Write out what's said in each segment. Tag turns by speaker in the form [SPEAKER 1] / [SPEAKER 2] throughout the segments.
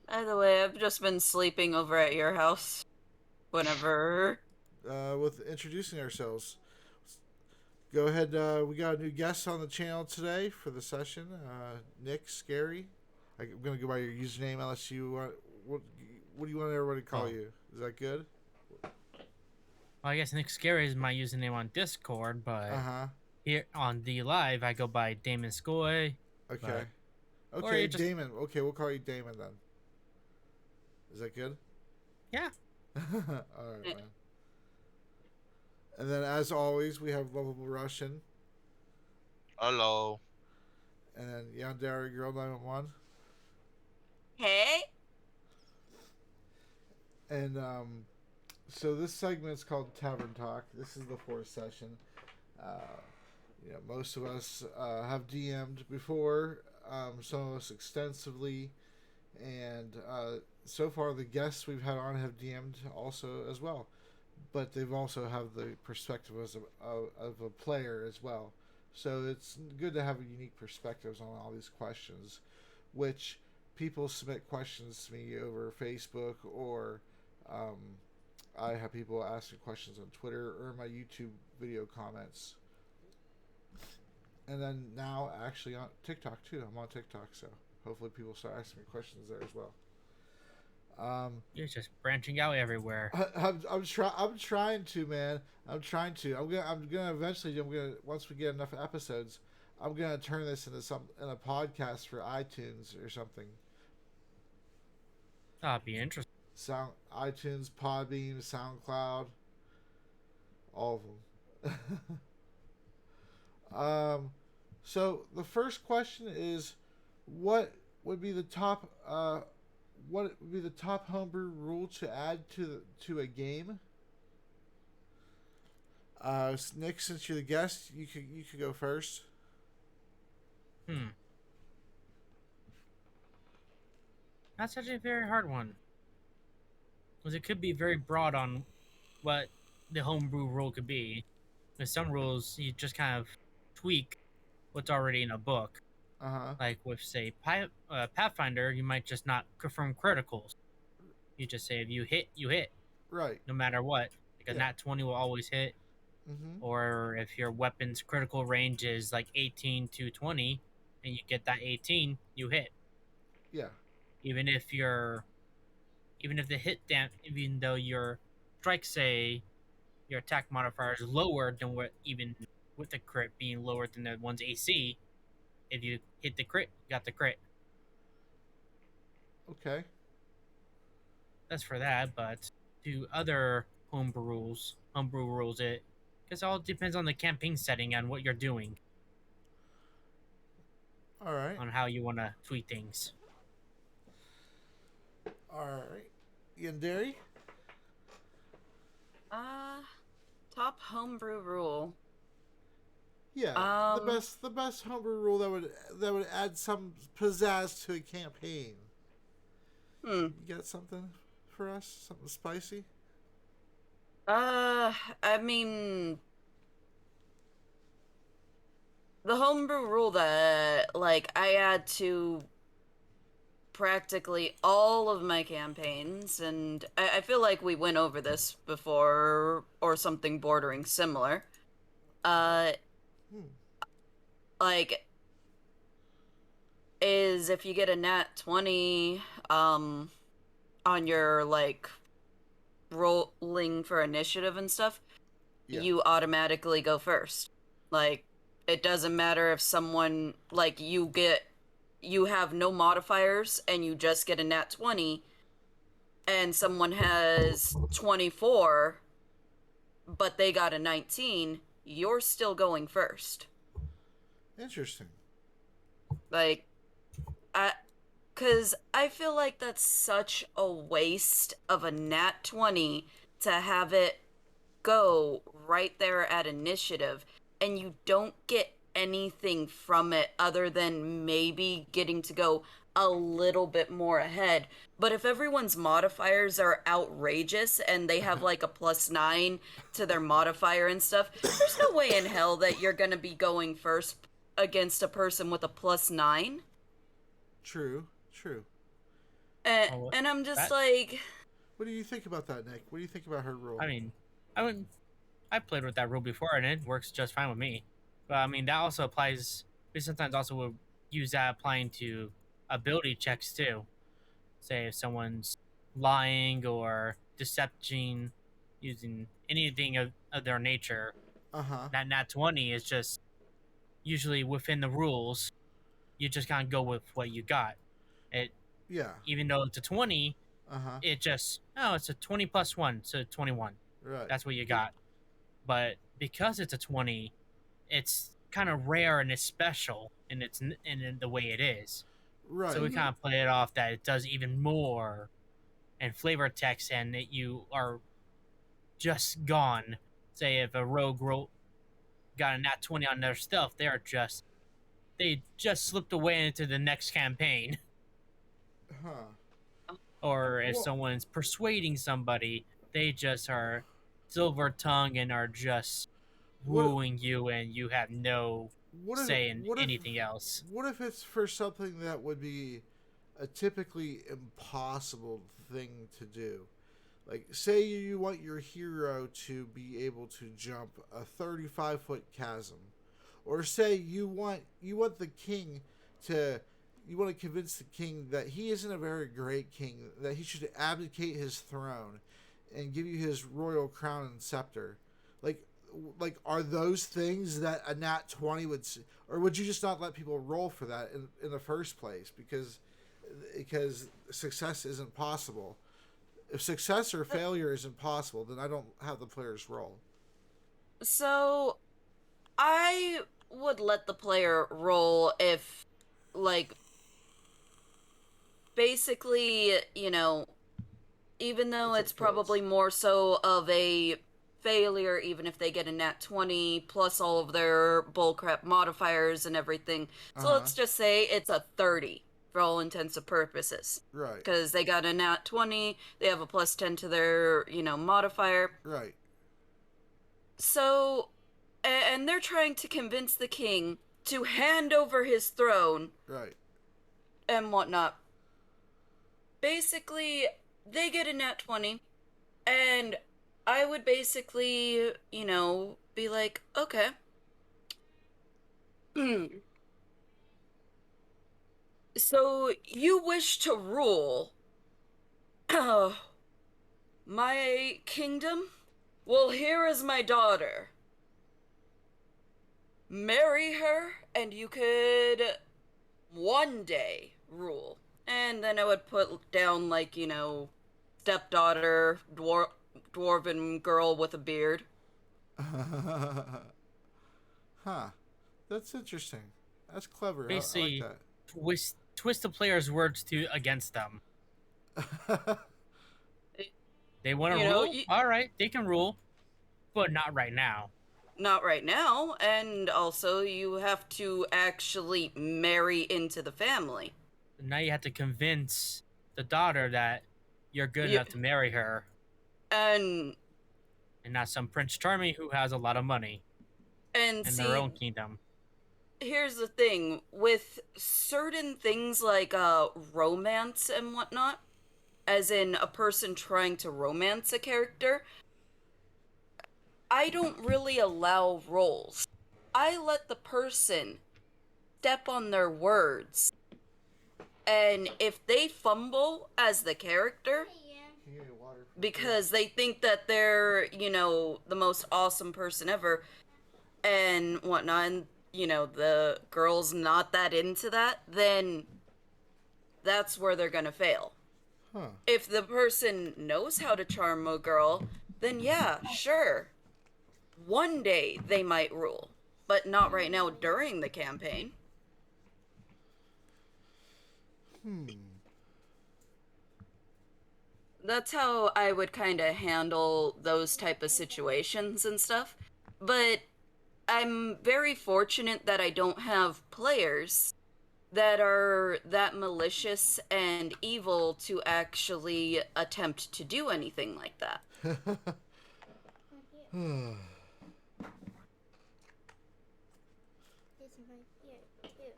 [SPEAKER 1] By the way, I've just been sleeping over at your house. Whenever.
[SPEAKER 2] With introducing ourselves. Go ahead. We got a new guest on the channel today for the session. Nick Scary. I'm gonna go by your username unless you want. What do you want everybody to call
[SPEAKER 3] Oh,
[SPEAKER 2] you? Is that good?
[SPEAKER 3] well, I guess Nick Scary is my username on Discord,
[SPEAKER 2] Uh
[SPEAKER 3] but
[SPEAKER 2] huh.
[SPEAKER 3] here on the live, I go by DaminSkoy.
[SPEAKER 2] Okay.
[SPEAKER 3] But or
[SPEAKER 2] Okay,
[SPEAKER 3] you just
[SPEAKER 2] Damon. Okay, we'll call you Damon then. Is that good?
[SPEAKER 3] yeah,
[SPEAKER 2] All right, man. And then, as always, we have lovable Russian,
[SPEAKER 4] Hello.
[SPEAKER 2] and then Yandere Girl 911,
[SPEAKER 1] Hey?
[SPEAKER 2] and so this segment is called Tavern Talk. This is the fourth session. Uh, most of us have DM'd before, some of us extensively, and so far the guests we've had on have DM'd also as well. But they've also have the perspective of a player as well. So it's good to have unique perspectives on all these questions, which people submit questions to me over Facebook or um, I have people asking questions on Twitter or my YouTube video comments. And then now actually on TikTok too. I'm on TikTok, so hopefully people start asking me questions there as well.
[SPEAKER 3] you're just branching out everywhere.
[SPEAKER 2] I'm trying to, man. I'm trying to. I'm gonna eventually. I'm gonna once we get enough episodes, I'm gonna turn this into in a podcast for iTunes or something.
[SPEAKER 3] That'd be interesting.
[SPEAKER 2] Sound iTunes, Podbean, SoundCloud, all of them. So the first question is, what would be the top? What would be the top homebrew rule to add to a game? Nick, since you're the guest, you could go first.
[SPEAKER 3] Hmm, that's actually a very hard one because it could be very broad on what the homebrew rule could be. With some rules, you just kind of tweak what's already in a book.
[SPEAKER 2] Uh huh.
[SPEAKER 3] Like with say Pathfinder, you might just not confirm criticals. You just say if you hit, you hit,
[SPEAKER 2] Right.
[SPEAKER 3] no matter what. Like a
[SPEAKER 2] Yeah.
[SPEAKER 3] nat 20 will always hit.
[SPEAKER 2] Mm-hmm.
[SPEAKER 3] Or if your weapon's critical range is like 18 to 20 and you get that 18, you hit.
[SPEAKER 2] Yeah.
[SPEAKER 3] Even if you're even if the even though your strike say your attack modifier is lower than what even with the crit being lower than the one's AC, if you hit the crit, you got the crit.
[SPEAKER 2] Okay.
[SPEAKER 3] That's for that, but to other homebrew rules it because all depends on the campaign setting and what you're doing
[SPEAKER 2] All right.
[SPEAKER 3] on how you want to tweak things.
[SPEAKER 2] All right. Yandere?
[SPEAKER 1] Uh, top homebrew rule.
[SPEAKER 2] Yeah.
[SPEAKER 1] Um,
[SPEAKER 2] The best homebrew rule that would add some pizzazz to a campaign.
[SPEAKER 1] hmm.
[SPEAKER 2] You got something for us? Something spicy?
[SPEAKER 1] Uh, I mean, the homebrew rule that, like, I add to practically all of my campaigns, and I feel like we went over this before, or something bordering similar. Uh,
[SPEAKER 2] Hmm.
[SPEAKER 1] like, is if you get a nat 20, on your, like, rolling for initiative and stuff,
[SPEAKER 2] Yeah.
[SPEAKER 1] you automatically go first. Like, it doesn't matter if someone, like, you have no modifiers and you just get a nat 20 and someone has 24 but they got a 19, you're still going first.
[SPEAKER 2] Interesting.
[SPEAKER 1] Like, I cuz I feel like that's such a waste of a nat 20 to have it go right there at initiative and you don't get anything from it other than maybe getting to go a little bit more ahead. But if everyone's modifiers are outrageous and they have like a +9 to their modifier and stuff, there's no way in hell that you're going to be going first against a person with a +9.
[SPEAKER 2] True. True.
[SPEAKER 1] And,
[SPEAKER 3] Oh,
[SPEAKER 1] and I'm just
[SPEAKER 3] that
[SPEAKER 1] like,
[SPEAKER 2] What do you think about that, Nick? What do you think about her rule?
[SPEAKER 3] I mean, I mean, I played with that rule before, and it works just fine with me. But I mean, that also applies. We sometimes also will use that applying to ability checks too. Say if someone's lying or decepting, using anything of their nature,
[SPEAKER 2] Uh huh.
[SPEAKER 3] that nat 20 is just usually within the rules. You just kind of go with what you got. It
[SPEAKER 2] Yeah.
[SPEAKER 3] Even though it's a 20,
[SPEAKER 2] Uh huh.
[SPEAKER 3] it just it's a 20 plus 1, so 21.
[SPEAKER 2] Right.
[SPEAKER 3] That's what you got. But because it's a 20, it's kind of rare and it's special in the way it is. So
[SPEAKER 2] Right.
[SPEAKER 3] we kind of play it off that it does even more and flavor text, and that you are just gone. Say if a got a nat 20 on their stuff, they just slipped away into the next campaign.
[SPEAKER 2] Huh.
[SPEAKER 3] Or if
[SPEAKER 2] Well,
[SPEAKER 3] someone's persuading somebody, they just are silver tongue and are just
[SPEAKER 2] what
[SPEAKER 3] wooing you, and you have no
[SPEAKER 2] what if
[SPEAKER 3] say in
[SPEAKER 2] what if
[SPEAKER 3] anything else.
[SPEAKER 2] what if it's for something that would be a typically impossible thing to do? Like, say you want your hero to be able to jump a 35-foot chasm, or say you want the king to you want to convince the king that he isn't a very great king, that he should abdicate his throne and give you his royal crown and scepter. Like, are those things that a nat 20 or would you just not let people roll for that in the first place because success isn't possible? If success or failure isn't possible, then I don't have the players roll.
[SPEAKER 1] so I would let the player roll if, like, basically, even though
[SPEAKER 2] That's
[SPEAKER 1] it's
[SPEAKER 2] what kills.
[SPEAKER 1] probably more so of a failure, even if they get a nat 20 plus all of their bullcrap modifiers and everything.
[SPEAKER 2] Uh
[SPEAKER 1] So
[SPEAKER 2] huh.
[SPEAKER 1] let's just say it's a 30 for all intents and purposes.
[SPEAKER 2] Right.
[SPEAKER 1] Because they got a nat 20, they have a plus 10 to their, modifier.
[SPEAKER 2] Right.
[SPEAKER 1] So, and they're trying to convince the king to hand over his throne
[SPEAKER 2] Right.
[SPEAKER 1] and whatnot. Basically, they get a nat 20, and I would basically, be like, okay. So you wish to rule my kingdom? Well, here is my daughter. Marry her, and you could one day rule. And then I would put down, like, stepdaughter, dwarven girl with a beard.
[SPEAKER 2] Huh. That's interesting. That's clever. I like
[SPEAKER 3] Basically, twist the player's words to against them.
[SPEAKER 2] that.
[SPEAKER 3] They want to
[SPEAKER 1] You know,
[SPEAKER 3] rule? All right, they can rule, but not right now.
[SPEAKER 1] not right now, and also you have to actually marry into the family.
[SPEAKER 3] Now you have to convince the daughter that you're good
[SPEAKER 1] You,
[SPEAKER 3] enough to marry her,
[SPEAKER 1] and
[SPEAKER 3] and not some Prince Charming who has a lot of money
[SPEAKER 1] and
[SPEAKER 3] in their
[SPEAKER 1] see,
[SPEAKER 3] own kingdom.
[SPEAKER 1] here's the thing with certain things like romance and whatnot, as in a person trying to romance a character, I don't really allow roles. I let the person step on their words, and if they fumble as the character
[SPEAKER 2] Can you get water from the fridge?
[SPEAKER 1] because they think that they're, the most awesome person ever and whatnot, and, the girl's not that into that, then that's where they're gonna fail.
[SPEAKER 2] Huh.
[SPEAKER 1] If the person knows how to charm a girl, then yeah, sure. One day they might rule, but not right now during the campaign.
[SPEAKER 2] Hmm.
[SPEAKER 1] That's how I would kind of handle those type of situations and stuff. But I'm very fortunate that I don't have players that are that malicious and evil to actually attempt to do anything like that.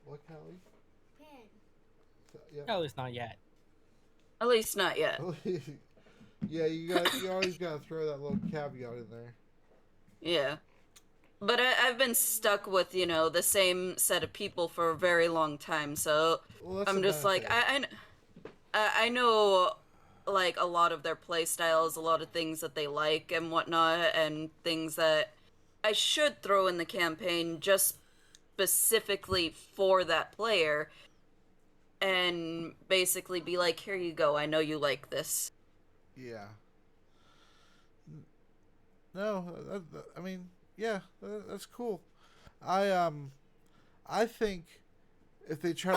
[SPEAKER 2] What, Callie? Yep.
[SPEAKER 3] No, it's not yet.
[SPEAKER 1] At least not yet.
[SPEAKER 2] Yeah, you always gotta throw that little caveat in there.
[SPEAKER 1] Yeah. But I've been stuck with, the same set of people for a very long time, so
[SPEAKER 2] Well, that's a
[SPEAKER 1] I'm just like,
[SPEAKER 2] benefit.
[SPEAKER 1] I know, like, a lot of their play styles, a lot of things that they like and whatnot, and things that I should throw in the campaign just specifically for that player, and basically be like, here you go, I know you like this.
[SPEAKER 2] Yeah. No, I mean, yeah, that's cool. I think if they try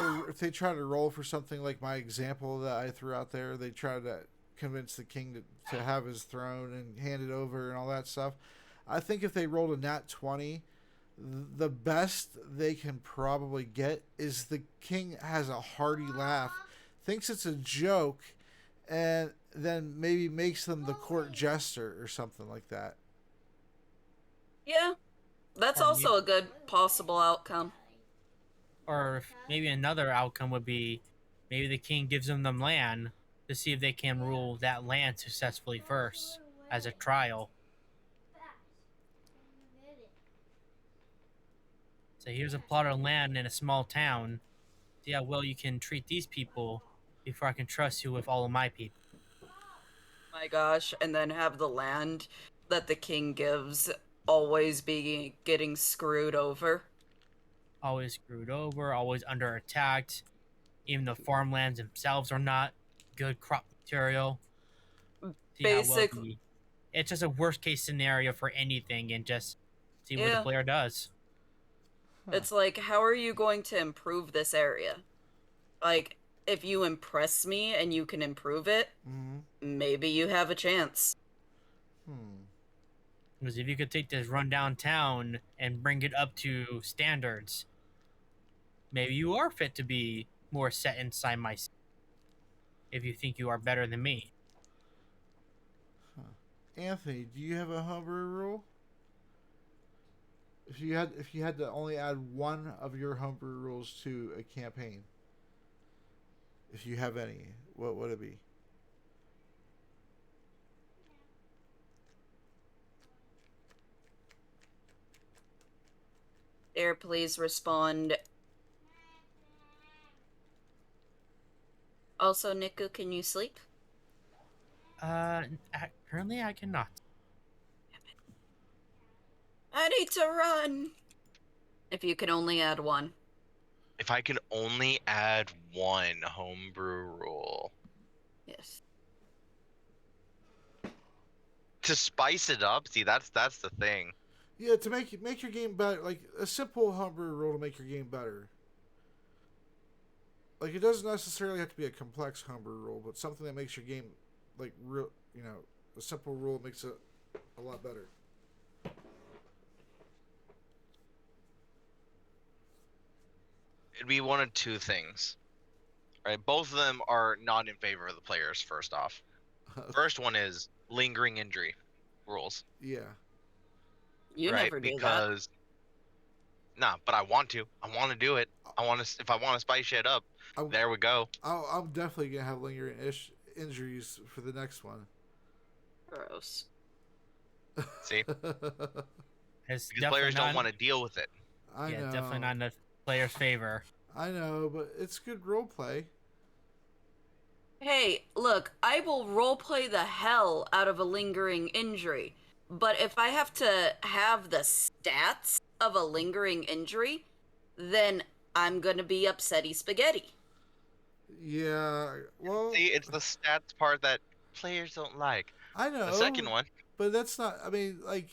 [SPEAKER 2] to roll for something like my example that I threw out there, they try to convince the king to have his throne and hand it over and all that stuff. I think if they rolled a nat 20, the best they can probably get is the king has a hearty laugh, thinks it's a joke, and then maybe makes them the court jester or something like that.
[SPEAKER 1] Yeah, that's
[SPEAKER 3] Or maybe,
[SPEAKER 1] also a good possible outcome.
[SPEAKER 3] or maybe another outcome would be maybe the king gives them the land to see if they can rule that land successfully first as a trial. So here's a plot of land in a small town. See how well you can treat these people before I can trust you with all of my people.
[SPEAKER 1] My gosh, and then have the land that the king gives always be getting screwed over.
[SPEAKER 3] Always screwed over, always under attack. Even the farmlands themselves are not good crop material. See how well
[SPEAKER 1] Basically,
[SPEAKER 3] the. It's just a worst case scenario for anything, and just see what the
[SPEAKER 1] yeah.
[SPEAKER 3] player does.
[SPEAKER 2] Huh.
[SPEAKER 1] It's like, how are you going to improve this area? Like, if you impress me and you can improve it,
[SPEAKER 2] Mm-hmm.
[SPEAKER 1] maybe you have a chance.
[SPEAKER 2] Hmm.
[SPEAKER 3] Because if you could take this rundown town and bring it up to standards, maybe you are fit to be more set inside my. If you think you are better than me.
[SPEAKER 2] Huh. Anthony, do you have a homebrew rule? If you had to only add one of your homebrew rules to a campaign, if you have any, what would it be?
[SPEAKER 1] Dare please respond. Also, Niku, can you sleep?
[SPEAKER 3] Currently I cannot.
[SPEAKER 1] I need to run. If you can only add one.
[SPEAKER 4] If I could only add one homebrew rule
[SPEAKER 1] Yes.
[SPEAKER 4] to spice it up, see that's the thing.
[SPEAKER 2] Yeah, to make your game better, like a simple homebrew rule to make your game better. Like it doesn't necessarily have to be a complex homebrew rule, but something that makes your game like real. A simple rule makes it a lot better.
[SPEAKER 4] It'd be one of two things. Right? Both of them are not in favor of the players, first off. First one is lingering injury rules.
[SPEAKER 2] Yeah.
[SPEAKER 1] You
[SPEAKER 4] right?
[SPEAKER 1] never do that.
[SPEAKER 4] Because nah, but I want to. I want to do it. I want to. If I want to spice shit up, there we go.
[SPEAKER 2] I'm definitely gonna have lingering injuries for the next one.
[SPEAKER 1] Gross.
[SPEAKER 4] See,
[SPEAKER 3] It's
[SPEAKER 4] because players don't want to deal with it.
[SPEAKER 2] I know.
[SPEAKER 3] Definitely not in the player's favor.
[SPEAKER 2] I know, but it's good role play.
[SPEAKER 1] Hey, look, I will roleplay the hell out of a lingering injury, but if I have to have the stats of a lingering injury, then I'm gonna be upsetty spaghetti.
[SPEAKER 2] Yeah. Well,
[SPEAKER 4] See, it's the stats part that players don't like.
[SPEAKER 2] I know.
[SPEAKER 4] The second one,
[SPEAKER 2] but that's not. I mean, like,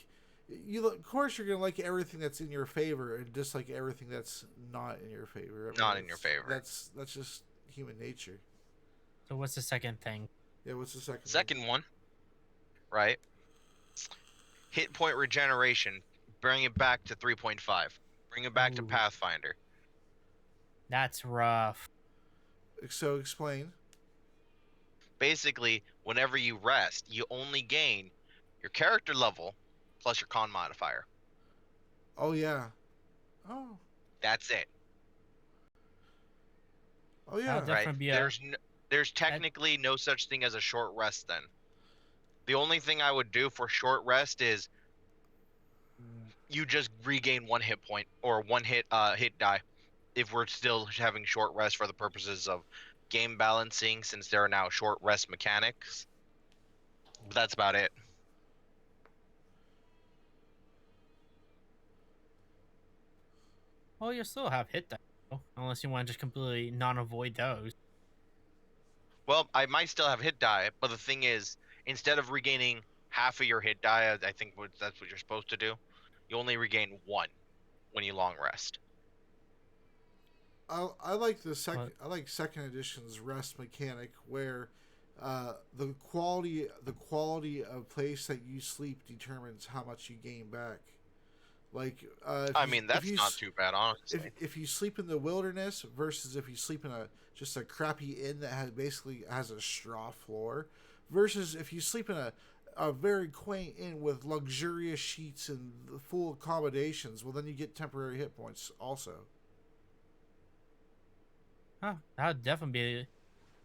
[SPEAKER 2] of course, you're gonna like everything that's in your favor and dislike everything that's not in your favor. I mean,
[SPEAKER 4] not in your favor.
[SPEAKER 2] That's just human nature.
[SPEAKER 3] So what's the second thing?
[SPEAKER 2] Yeah. What's the second?
[SPEAKER 4] Second one, right? Hit point regeneration. Bring it back to 3.5. Bring it back to
[SPEAKER 3] Ooh.
[SPEAKER 4] Pathfinder.
[SPEAKER 3] That's rough.
[SPEAKER 2] So explain.
[SPEAKER 4] Basically, whenever you rest, you only gain your character level plus your con modifier.
[SPEAKER 2] Oh yeah. Oh.
[SPEAKER 4] That's it.
[SPEAKER 2] Oh yeah.
[SPEAKER 3] That'll definitely be
[SPEAKER 4] There's There's technically no such thing as a short rest then. The only thing I would do for short rest is you just regain 1 hit point or 1 hit die if we're still having short rest for the purposes of game balancing, since there are now short rest mechanics. But that's about it.
[SPEAKER 3] Well, you still have hit die, though, unless you want to just completely non-avoid those.
[SPEAKER 4] Well, I might still have hit die, but the thing is, instead of regaining half of your hit die, I think that's what you're supposed to do, you only regain 1 when you long rest.
[SPEAKER 2] I like the second. I like second edition's rest mechanic where the quality of place that you sleep determines how much you gain back. Like,
[SPEAKER 4] I mean, that's not too bad, honestly.
[SPEAKER 2] If you sleep in the wilderness versus if you sleep in just a crappy inn that basically has a straw floor, versus if you sleep in a very quaint inn with luxurious sheets and full accommodations, well, then you get temporary hit points also.
[SPEAKER 3] Huh, that would definitely be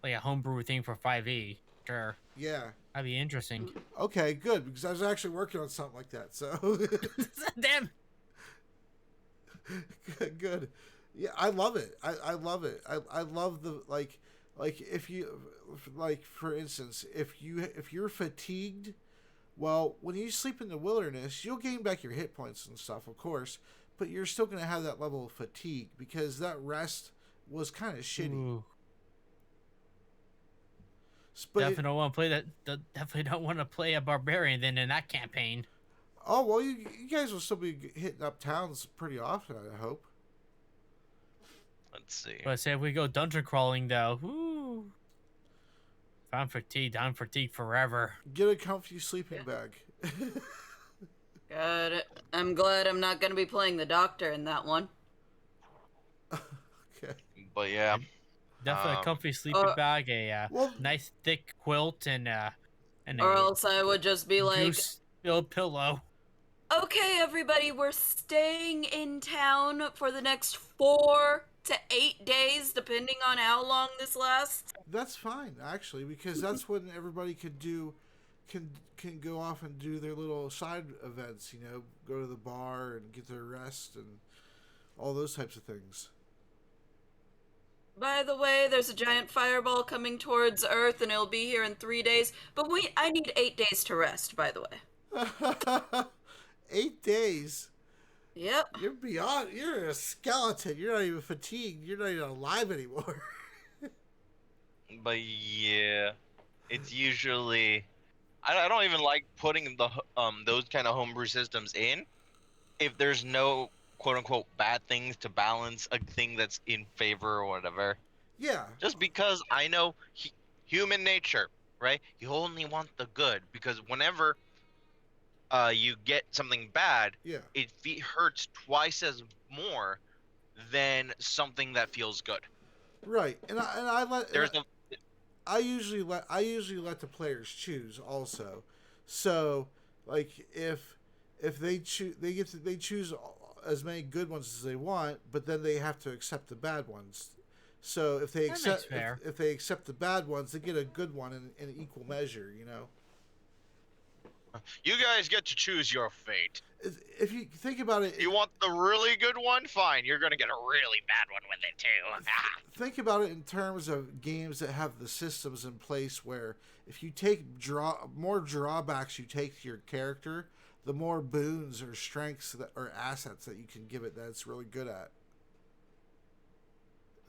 [SPEAKER 3] like a homebrew thing for 5e. Sure.
[SPEAKER 2] Yeah.
[SPEAKER 3] That'd be interesting.
[SPEAKER 2] Okay, good, because I was actually working on something like that, so...
[SPEAKER 3] Damn!
[SPEAKER 2] Good. Yeah, I love it. I love it. I love the, like if you, like, for instance, if you're fatigued, well, when you sleep in the wilderness, you'll gain back your hit points and stuff, of course, but you're still going to have that level of fatigue, because that rest was kind of shitty.
[SPEAKER 3] Ooh.
[SPEAKER 2] But
[SPEAKER 3] definitely don't want to play that. Definitely don't want to play a barbarian then in that campaign.
[SPEAKER 2] Oh well, you guys will still be hitting up towns pretty often, I hope.
[SPEAKER 4] Let's see.
[SPEAKER 3] But say if we go dungeon crawling though, whoo! If I'm fatigued, I'm fatigued forever.
[SPEAKER 2] Get a comfy sleeping bag.
[SPEAKER 1] Got it. I'm glad I'm not going to be playing the doctor in that one.
[SPEAKER 2] Okay.
[SPEAKER 4] But yeah.
[SPEAKER 3] Definitely a comfy sleeping bag, a nice thick quilt, and
[SPEAKER 1] or else I would just be like,
[SPEAKER 3] juice-filled pillow.
[SPEAKER 1] Okay, everybody, we're staying in town for the next 4 to 8 days, depending on how long this lasts.
[SPEAKER 2] That's fine, actually, because that's when everybody can go off and do their little side events. You know, go to the bar and get their rest and all those types of things.
[SPEAKER 1] By the way, there's a giant fireball coming towards Earth, and it'll be here in 3 days. But I need 8 days to rest, by the way.
[SPEAKER 2] 8 days?
[SPEAKER 1] Yep.
[SPEAKER 2] You're a skeleton. You're not even fatigued. You're not even alive anymore.
[SPEAKER 4] But yeah, it's usually... I don't even like putting the those kind of homebrew systems in if there's no quote-unquote bad things to balance a thing that's in favor or whatever.
[SPEAKER 2] Yeah.
[SPEAKER 4] Just because I know human nature, right? You only want the good, because whenever you get something bad, it hurts twice as more than something that feels good.
[SPEAKER 2] Right, I usually let the players choose also. So, like, if they choose, they choose as many good ones as they want, but then they have to accept the bad ones. So if they if they accept the bad ones, they get a good one in equal measure. You know.
[SPEAKER 4] You guys get to choose your fate.
[SPEAKER 2] If you think about it,
[SPEAKER 4] you want the really good one? Fine, you're gonna get a really bad one with it too.
[SPEAKER 2] Think about it in terms of games that have the systems in place where if you take more drawbacks you take to your character, the more boons or strengths or assets that you can give it that it's really good at.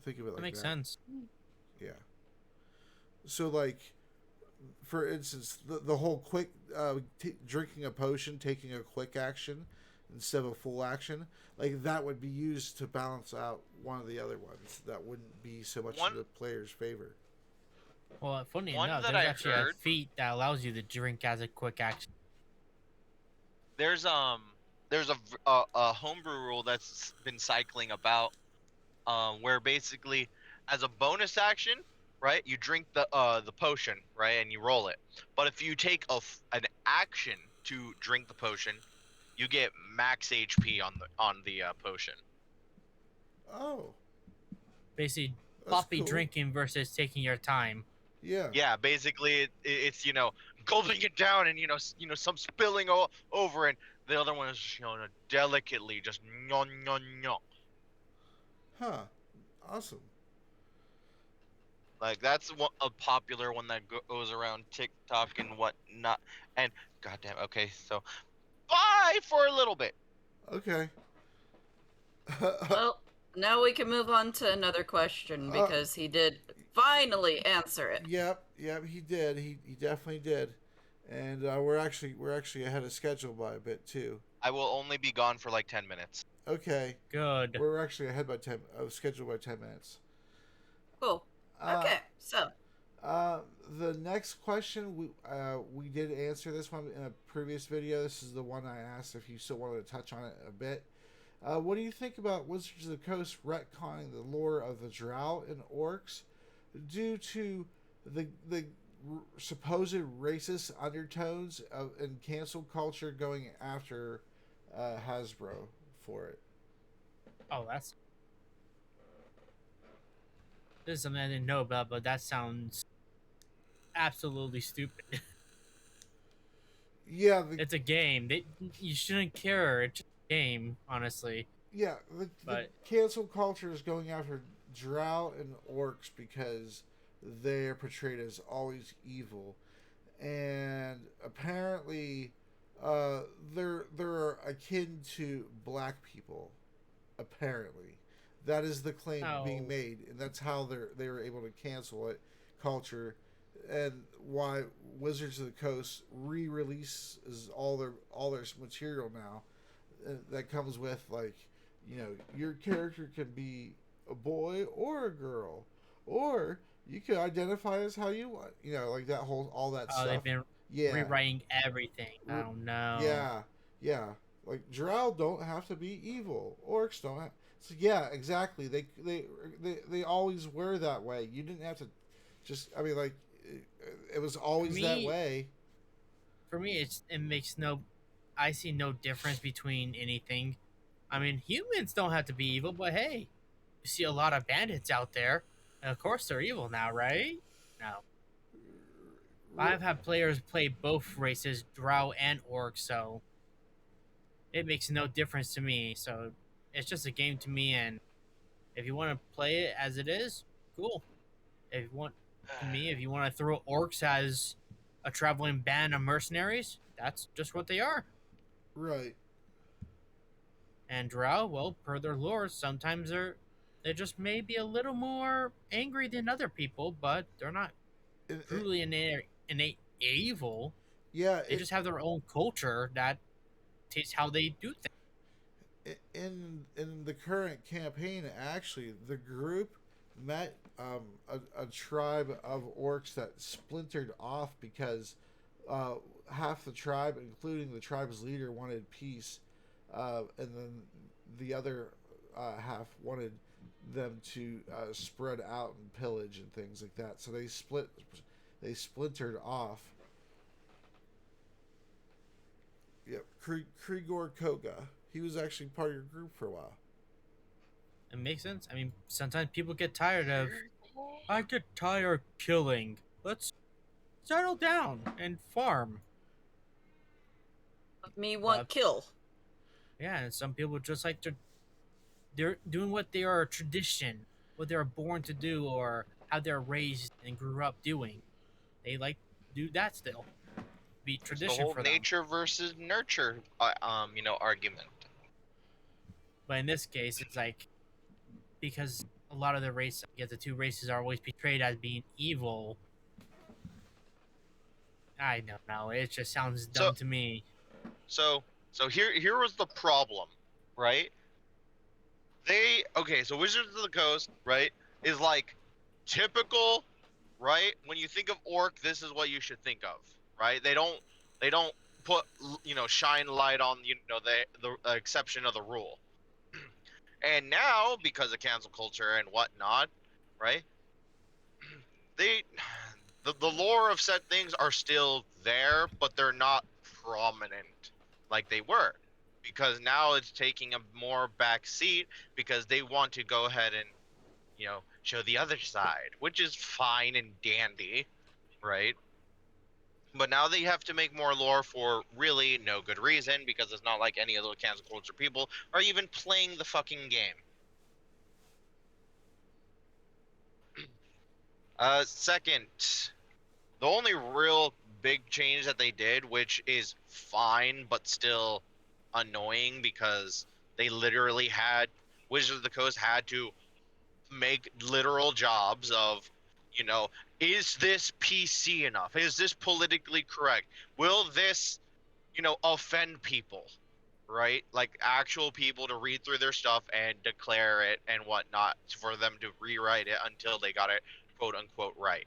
[SPEAKER 2] Think of it like that.
[SPEAKER 3] Makes sense.
[SPEAKER 2] Yeah. So, like, for instance, the whole quick drinking a potion, taking a quick action instead of a full action, like that would be used to balance out one of the other ones. That wouldn't be so much in the player's favor.
[SPEAKER 3] Well, funny enough, there's actually a feat that allows you to drink as a quick action.
[SPEAKER 4] There's a homebrew rule that's been cycling about, where basically as a bonus action, right, you drink the potion, right, and you roll it. But if you take an action to drink the potion, you get max HP on the potion.
[SPEAKER 2] Oh.
[SPEAKER 3] Basically, sloppy
[SPEAKER 2] cool.
[SPEAKER 3] drinking versus taking your time.
[SPEAKER 2] Yeah.
[SPEAKER 4] Yeah, basically it's gulping it down and some spilling over, and the other one is delicately just no.
[SPEAKER 2] Huh. Awesome.
[SPEAKER 4] Like that's a popular one that goes around TikTok and whatnot. And goddamn, okay, so bye for a little bit.
[SPEAKER 2] Okay.
[SPEAKER 1] Well, now we can move on to another question because he did finally answer it.
[SPEAKER 2] Yep. He did. He definitely did. And we're actually ahead of schedule by a bit too.
[SPEAKER 4] I will only be gone for like 10 minutes.
[SPEAKER 2] Okay.
[SPEAKER 3] Good.
[SPEAKER 2] We're actually ahead by schedule by 10 minutes.
[SPEAKER 1] Cool. Okay, so
[SPEAKER 2] The next question we did answer this one in a previous video. This is the one I asked if you still wanted to touch on it a bit. What do you think about Wizards of the Coast retconning the lore of the Drow and Orcs due to the supposed racist undertones in cancel culture going after Hasbro for it?
[SPEAKER 3] Oh, this is something I didn't know about, but that sounds absolutely stupid.
[SPEAKER 2] Yeah,
[SPEAKER 3] It's a game. You shouldn't care. It's just a game, honestly.
[SPEAKER 2] yeah. The cancel culture is going after Drow and Orcs because they're portrayed as always evil, and apparently, they're akin to black people. Apparently, that is the claim being
[SPEAKER 3] Oh.
[SPEAKER 2] made, and that's how they were able to cancel it culture, and why Wizards of the Coast re-releases all their material now. That comes with like, your character can be a boy or a girl, or you can identify as how you want. Like that whole all that
[SPEAKER 3] Oh,
[SPEAKER 2] stuff.
[SPEAKER 3] they've been
[SPEAKER 2] Yeah,
[SPEAKER 3] rewriting everything. I don't know.
[SPEAKER 2] yeah. Like Drow don't have to be evil. Orcs don't have. So yeah, exactly. They always were that way. You didn't have to. Just I mean, like it was always that way.
[SPEAKER 3] For me, it makes no. I see no difference between anything. I mean, humans don't have to be evil, but hey, you see a lot of bandits out there, and of course they're evil now, right? No. I've had players play both races, Drow and Orc, so it makes no difference to me. So it's just a game to me, and if you want to play it as it is, cool. If you want, if you want to throw orcs as a traveling band of mercenaries, that's just what they are.
[SPEAKER 2] Right.
[SPEAKER 3] And Drow, well, per their lore, sometimes they just may be a little more angry than other people, but they're not truly innate evil.
[SPEAKER 2] Yeah.
[SPEAKER 3] They just have their own culture that takes how they do things.
[SPEAKER 2] In the current campaign, actually, the group met a tribe of orcs that splintered off because half the tribe, including the tribe's leader, wanted peace, and then the other half wanted them to spread out and pillage and things like that. So they splintered off. Yep, Krigor Koga. He was actually part of your group for a while.
[SPEAKER 3] It makes sense. I mean, sometimes people get tired of. I get tired of killing. Let's settle down and farm.
[SPEAKER 1] Me want kill.
[SPEAKER 3] Yeah, and some people just like to. They're doing what they are a tradition, what they're born to do, or how they're raised and grew up doing. They like to do that still. Be tradition
[SPEAKER 4] the whole
[SPEAKER 3] for them.
[SPEAKER 4] nature versus nurture, argument.
[SPEAKER 3] But in this case, it's like because a lot of the two races are always portrayed as being evil. I don't know. It just sounds dumb to me.
[SPEAKER 4] So here was the problem, right? So Wizards of the Coast, right, is like typical, right? When you think of orc, this is what you should think of, right? They don't put shine light on the exception of the rule. And now, because of cancel culture and whatnot, right? The lore of said things are still there, but they're not prominent like they were, because now it's taking a more back seat because they want to go ahead and show the other side, which is fine and dandy, right? But now they have to make more lore for really no good reason, because it's not like any of those cancel culture people are even playing the fucking game. Second, the only real big change that they did, which is fine but still annoying, because they literally had Wizards of the Coast had to make literal jobs of, you know, is this PC enough? Is this politically correct? Will this, you know, offend people? Right? Like actual people to read through their stuff and declare it and whatnot, for them to rewrite it until they got it quote unquote right.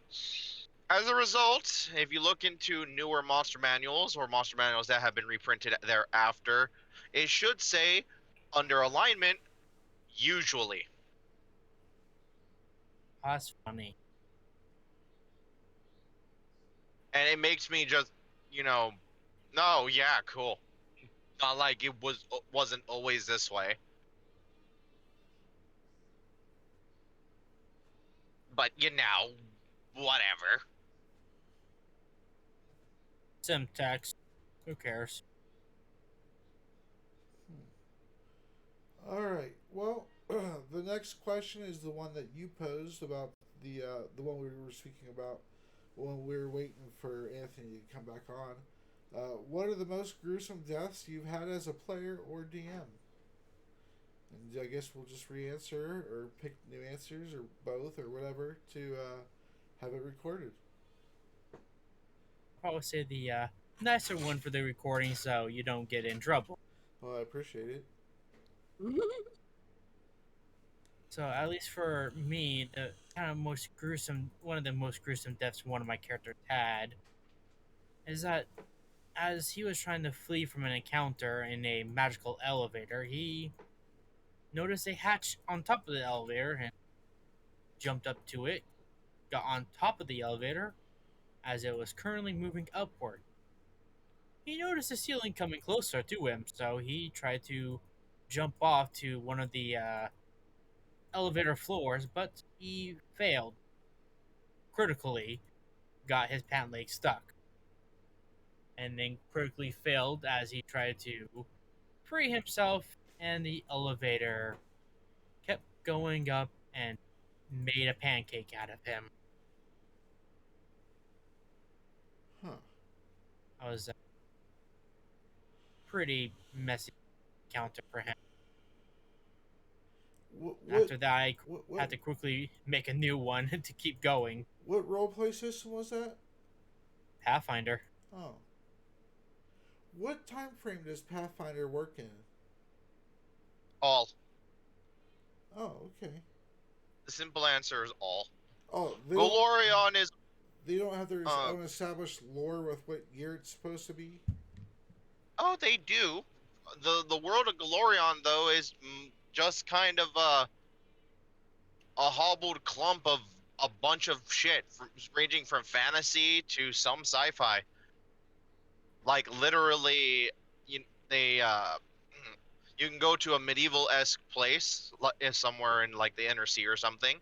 [SPEAKER 4] As a result, if you look into newer monster manuals or monster manuals that have been reprinted thereafter, it should say under alignment, usually.
[SPEAKER 3] That's funny.
[SPEAKER 4] And it makes me just, you know, no, yeah, cool. Not like it wasn't always this way. But you know, whatever.
[SPEAKER 3] Syntax. Who cares?
[SPEAKER 2] All right. Well, the next question is the one that you posed about the one we were speaking about when we were waiting for Anthony to come back on. What are the most gruesome deaths you've had as a player or DM? And I guess we'll just re-answer or pick new answers or both or whatever to have it recorded.
[SPEAKER 3] Probably say the nicer one for the recording so you don't get in trouble.
[SPEAKER 2] Well, I appreciate it.
[SPEAKER 3] So at least for me, the kind of most gruesome, one of the most gruesome deaths one of my characters had, is that as he was trying to flee from an encounter in a magical elevator, he noticed a hatch on top of the elevator and jumped up to it, got on top of the elevator as it was currently moving upward. He noticed the ceiling coming closer to him, so he tried to jump off to one of the elevator floors, but he failed critically, got his pant leg stuck, and then critically failed as he tried to free himself, and the elevator kept going up and made a pancake out of him.
[SPEAKER 2] Huh.
[SPEAKER 3] That was a pretty messy encounter for him. After that, I had to quickly make a new one to keep going.
[SPEAKER 2] What roleplay system was that?
[SPEAKER 3] Pathfinder.
[SPEAKER 2] Oh. What time frame does Pathfinder work in?
[SPEAKER 4] All.
[SPEAKER 2] Oh, okay.
[SPEAKER 4] The simple answer is all.
[SPEAKER 2] Oh,
[SPEAKER 4] Golorion is.
[SPEAKER 2] They don't have their own established lore with what year it's supposed to be?
[SPEAKER 4] Oh, they do. The world of Golorion, though, is just kind of a hobbled clump of a bunch of shit, ranging from fantasy to some sci-fi. Like literally, you can go to a medieval-esque place, somewhere in like the inner sea or something,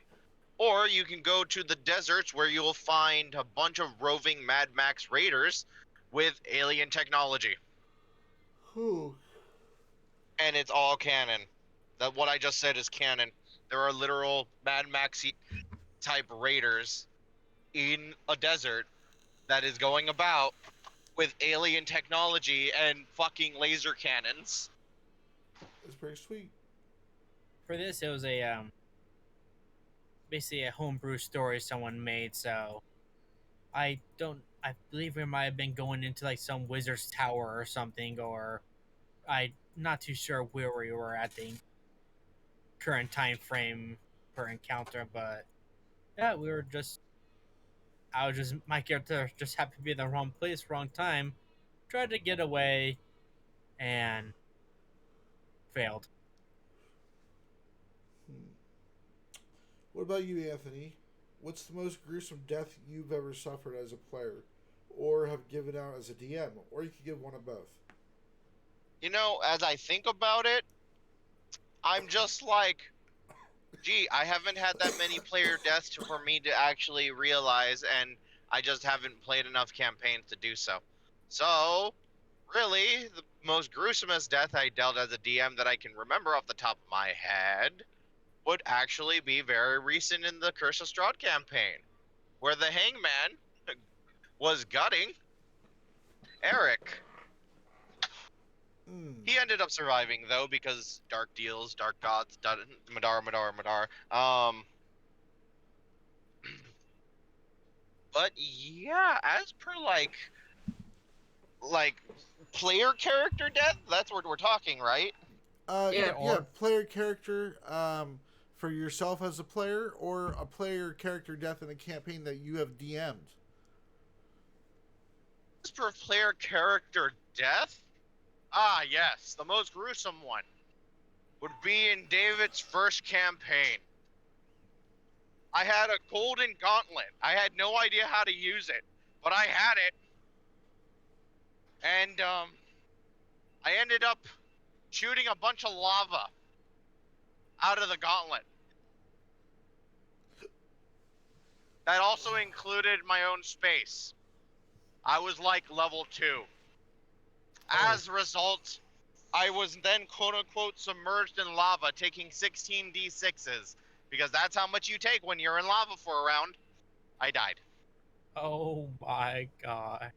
[SPEAKER 4] or you can go to the deserts where you'll find a bunch of roving Mad Max raiders with alien technology.
[SPEAKER 2] Whew.
[SPEAKER 4] And it's all canon. That what I just said is canon. There are literal Mad Max type raiders in a desert that is going about with alien technology and fucking laser cannons.
[SPEAKER 2] It's pretty sweet.
[SPEAKER 3] For this, it was a basically a homebrew story someone made. So I believe we might have been going into like some wizard's tower or something, or I'm not too sure where we were at the current time frame per encounter, but yeah, my character just happened to be in the wrong place, wrong time, tried to get away, and failed.
[SPEAKER 2] What about you, Anthony? What's the most gruesome death you've ever suffered as a player, or have given out as a DM, or you could give one of both?
[SPEAKER 4] You know, as I think about it, I'm just like, Gee, I haven't had that many player deaths for me to actually realize, and I just haven't played enough campaigns to do so. So, really, the most gruesomest death I dealt as a DM that I can remember off the top of my head would actually be very recent in the Curse of Strahd campaign, where the Hangman was gutting Eric.
[SPEAKER 2] Mm.
[SPEAKER 4] He ended up surviving though because dark deals, dark gods, Madar. But yeah, as per like player character death, that's what we're talking, right?
[SPEAKER 3] Either
[SPEAKER 2] Yeah,
[SPEAKER 3] or.
[SPEAKER 2] player character, for yourself as a player, or a player character death in a campaign that you have DM'd.
[SPEAKER 4] As per player character death, ah yes, the most gruesome one would be in David's first campaign. I had a golden gauntlet. I had no idea how to use it, but I had it. And I ended up shooting a bunch of lava out of the gauntlet. That also included my own space. I was like level 2. As a result, I was then quote unquote submerged in lava, taking 16 d6s, because that's how much you take when you're in lava for a round. I died.
[SPEAKER 3] Oh my god.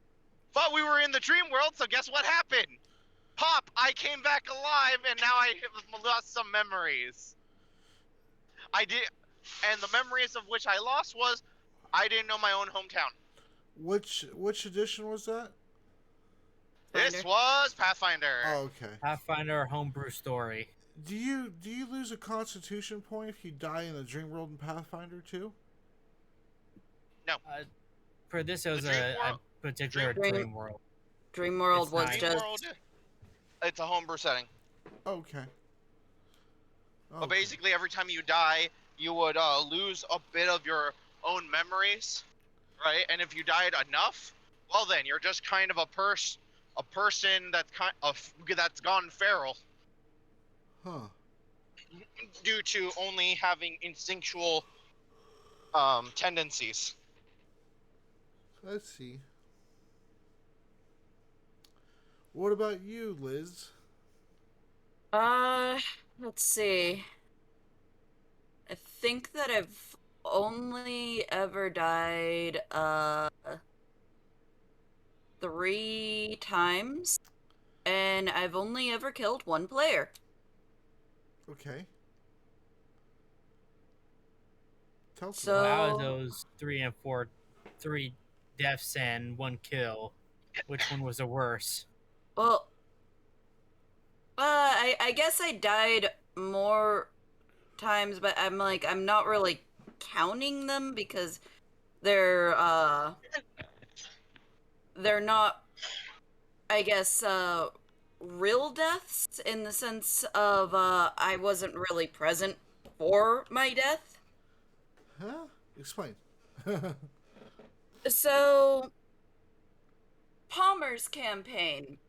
[SPEAKER 4] But we were in the dream world, so guess what happened? Pop, I came back alive, and now I have lost some memories. I did, and the memories of which I lost was I didn't know my own hometown.
[SPEAKER 2] Which edition was that?
[SPEAKER 4] This
[SPEAKER 1] Finder.
[SPEAKER 4] was Pathfinder.
[SPEAKER 2] Oh, okay.
[SPEAKER 3] Pathfinder Homebrew Story.
[SPEAKER 2] Do you lose a Constitution point if you die in the Dream World in Pathfinder too?
[SPEAKER 3] For this, it was
[SPEAKER 4] The Dream
[SPEAKER 3] a
[SPEAKER 4] World-
[SPEAKER 3] particular
[SPEAKER 1] Dream-
[SPEAKER 3] dream world.
[SPEAKER 1] Dreamworld
[SPEAKER 3] It's
[SPEAKER 1] was
[SPEAKER 3] not.
[SPEAKER 1] just
[SPEAKER 4] World, it's a homebrew setting.
[SPEAKER 2] Okay.
[SPEAKER 4] But basically, every time you die, you would lose a bit of your own memories, right? And if you died enough, well, then you're just kind of a person that's gone feral
[SPEAKER 2] Huh.
[SPEAKER 4] due to only having instinctual tendencies.
[SPEAKER 2] Let's see. What about you, Liz?
[SPEAKER 1] let's see. I think that I've only ever died 3 times, and I've only ever killed 1 player.
[SPEAKER 2] Okay. Tell
[SPEAKER 1] So-
[SPEAKER 2] us.
[SPEAKER 3] Out of those 3 deaths and 1 kill, which one was the worst?
[SPEAKER 1] Well, I guess I died more times, but I'm not really counting them because they're not, I guess, real deaths in the sense of I wasn't really present for my death.
[SPEAKER 2] Huh? Explain.
[SPEAKER 1] So, Palmer's campaign,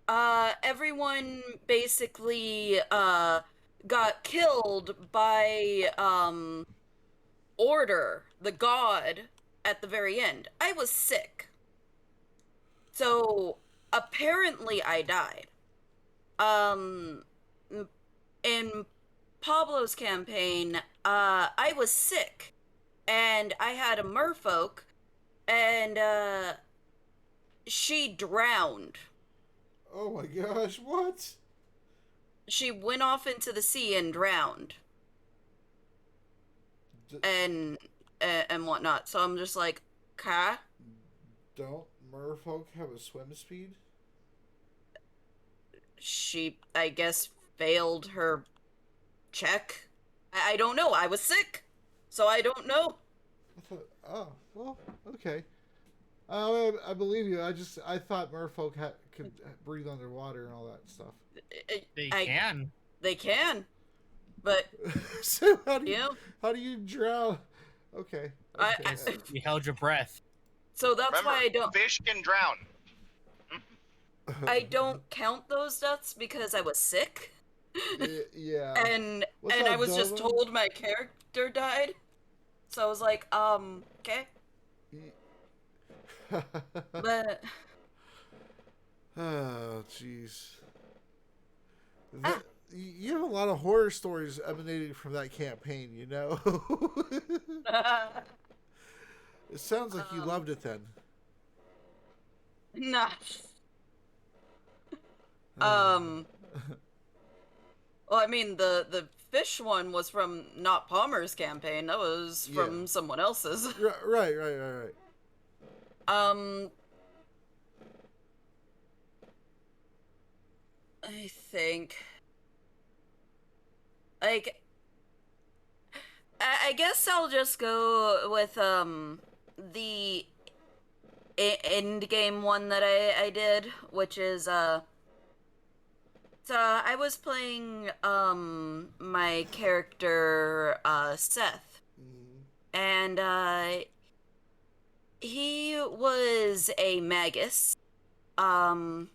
[SPEAKER 1] everyone basically got killed by Order, the god, at the very end. I was sick. So, apparently I died. In Pablo's campaign, I was sick, and I had a merfolk, and she drowned.
[SPEAKER 2] Oh my gosh! What?
[SPEAKER 1] She went off into the sea and drowned,
[SPEAKER 2] D-
[SPEAKER 1] and whatnot. So I'm just like, "Ka?"
[SPEAKER 2] Don't merfolk have a swim speed?
[SPEAKER 1] She, I guess, failed her check. I don't know. I was sick, so I don't know.
[SPEAKER 2] Oh, well, okay. I believe you. I thought merfolk could breathe underwater and all that stuff.
[SPEAKER 3] They can.
[SPEAKER 1] They can, but
[SPEAKER 2] So how
[SPEAKER 1] yeah.
[SPEAKER 2] how do you drown? Okay.
[SPEAKER 1] I-
[SPEAKER 2] okay.
[SPEAKER 3] You held your breath.
[SPEAKER 1] So that's
[SPEAKER 4] Remember,
[SPEAKER 1] why
[SPEAKER 4] fish can drown.
[SPEAKER 1] I don't count those deaths because I was sick.
[SPEAKER 2] Yeah.
[SPEAKER 1] and
[SPEAKER 2] What's
[SPEAKER 1] I
[SPEAKER 2] up,
[SPEAKER 1] was just
[SPEAKER 2] Dolan?
[SPEAKER 1] told my character died. So I was like, okay. But
[SPEAKER 2] Oh, jeez.
[SPEAKER 1] ah,
[SPEAKER 2] You have a lot of horror stories emanating from that campaign, you know? It sounds like you
[SPEAKER 1] um,
[SPEAKER 2] loved it then.
[SPEAKER 1] nah.
[SPEAKER 2] Uh,
[SPEAKER 1] Well, I mean, the fish one was from not Palmer's campaign. That was
[SPEAKER 2] yeah.
[SPEAKER 1] from someone else's.
[SPEAKER 2] Right.
[SPEAKER 1] Um, I think, like, I guess I'll just go with the end game one that I did, which is so I was playing my character Seth,
[SPEAKER 2] Mm,
[SPEAKER 1] and he was a magus. Um,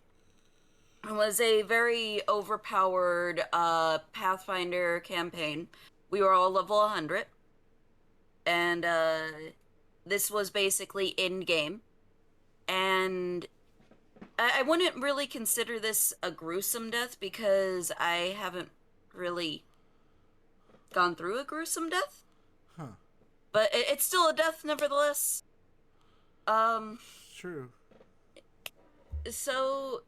[SPEAKER 1] it was a very overpowered Pathfinder campaign. We were all level 100, and this was basically in game. And I wouldn't really consider this a gruesome death because I haven't really gone through a gruesome death,
[SPEAKER 2] huh.
[SPEAKER 1] but it's still a death nevertheless. Um,
[SPEAKER 2] It's true.
[SPEAKER 1] so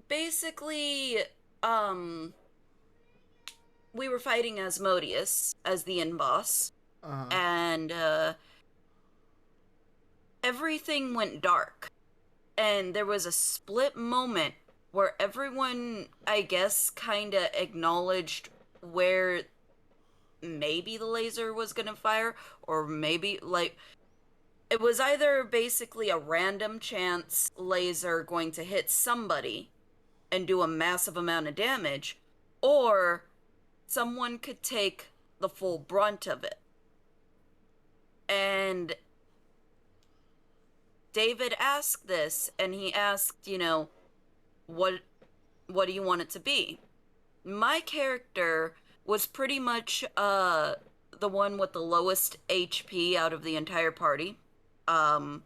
[SPEAKER 1] basically, um, we were fighting Asmodeus as the end boss,
[SPEAKER 2] Uh-huh.
[SPEAKER 1] and everything went dark. And there was a split moment where everyone, I guess, kind of acknowledged where maybe the laser was gonna fire, or maybe, like, it was either basically a random chance laser going to hit somebody and do a massive amount of damage, or someone could take the full brunt of it. And David asked this, and he asked, what what do you want it to be? My character was pretty much the one with the lowest HP out of the entire party. Um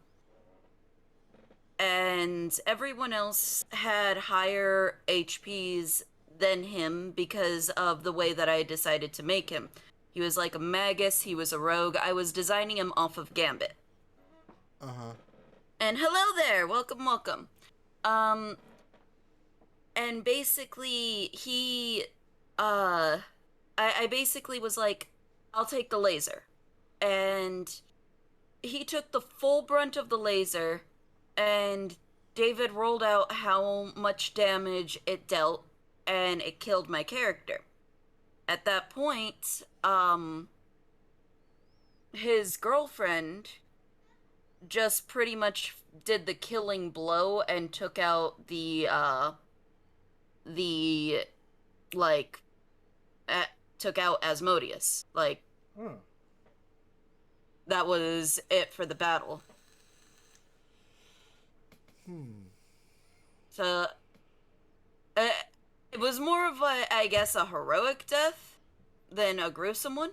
[SPEAKER 1] and everyone else had higher HPs than him because of the way that I decided to make him. He was like a magus, he was a rogue. I was designing him off of Gambit.
[SPEAKER 2] Uh-huh.
[SPEAKER 1] And hello there, welcome. Um and basically uh I basically was like, I'll take the laser. And he took the full brunt of the laser, and David rolled out how much damage it dealt, and it killed my character. At that point, his girlfriend just pretty much did the killing blow and took out the like took out Asmodeus. Like,
[SPEAKER 2] Oh.
[SPEAKER 1] that was it for the battle.
[SPEAKER 2] Hmm.
[SPEAKER 1] So uh, it was more of I guess, a heroic death than a gruesome one.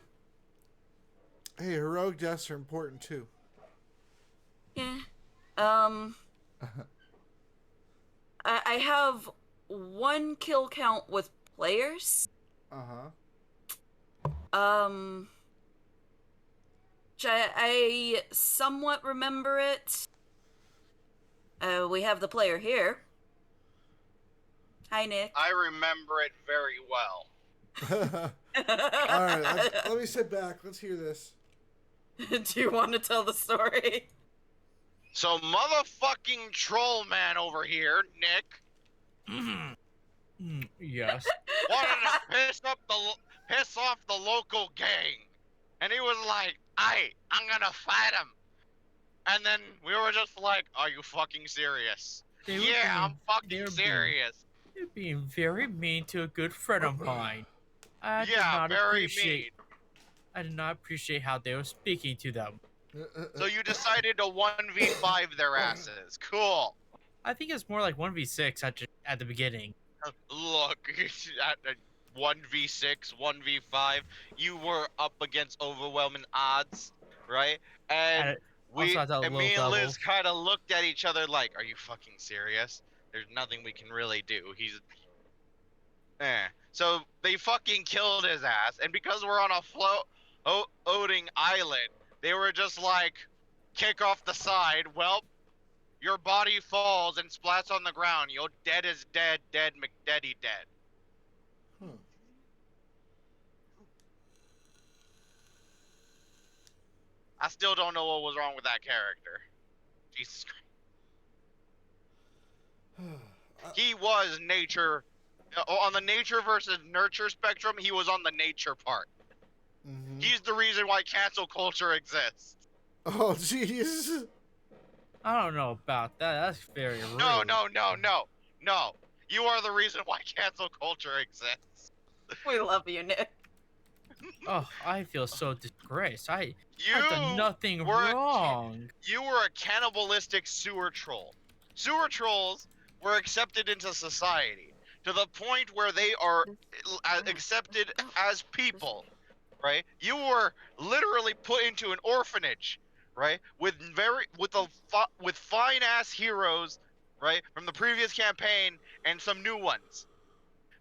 [SPEAKER 2] Hey, heroic deaths are important too.
[SPEAKER 1] Yeah. Um, I have one kill count with players.
[SPEAKER 2] Uh-huh.
[SPEAKER 1] Um, I somewhat remember it. We have the player here. Hi, Nick.
[SPEAKER 4] I remember it very well.
[SPEAKER 2] All right, let me sit back. Let's hear this.
[SPEAKER 1] Do you want to tell the story?
[SPEAKER 4] So motherfucking troll man over here, Nick,
[SPEAKER 3] Yes.
[SPEAKER 4] wanted to piss off the local gang, and he was like, I'm gonna fight him." And then we were just like, "Are you fucking serious?"
[SPEAKER 3] They were
[SPEAKER 4] Yeah, I'm
[SPEAKER 3] being-
[SPEAKER 4] fucking
[SPEAKER 3] they were being-
[SPEAKER 4] serious.
[SPEAKER 3] You're being very mean to a good friend of mine. I did
[SPEAKER 4] Yeah,
[SPEAKER 3] not
[SPEAKER 4] very
[SPEAKER 3] appreciate.
[SPEAKER 4] mean.
[SPEAKER 3] I did not appreciate how they were speaking to them.
[SPEAKER 4] So you decided to 1v5 their asses. Cool.
[SPEAKER 3] I think it's more like 1v6 at the beginning.
[SPEAKER 4] Look, at 1v6, 1v5, you were up against overwhelming odds, right? And
[SPEAKER 3] At, also at that
[SPEAKER 4] me
[SPEAKER 3] low
[SPEAKER 4] and
[SPEAKER 3] level.
[SPEAKER 4] Liz kind of looked at each other like, "Are you fucking serious? There's nothing we can really do. He's So they fucking killed his ass, and because we're on a floating island, they were just like, kick off the side. Well, your body falls and splats on the ground. You're dead as dead, dead McDeady dead.
[SPEAKER 2] Hmm.
[SPEAKER 4] I still don't know what was wrong with that character. Jesus Christ. He was nature. On the nature versus nurture spectrum, he was on the nature part.
[SPEAKER 2] Mm-hmm.
[SPEAKER 4] He's the reason why cancel culture exists.
[SPEAKER 2] Oh, jeez.
[SPEAKER 3] I don't know about that. That's very rude.
[SPEAKER 4] No. You are the reason why cancel culture exists.
[SPEAKER 1] We love you, Nick.
[SPEAKER 3] Oh, I feel so disgraced. I've
[SPEAKER 4] You
[SPEAKER 3] done nothing
[SPEAKER 4] were
[SPEAKER 3] wrong.
[SPEAKER 4] You were a cannibalistic sewer troll. Sewer trolls were accepted into society to the point where they are accepted as people, right? You were literally put into an orphanage, right? With fine ass heroes, right, from the previous campaign and some new ones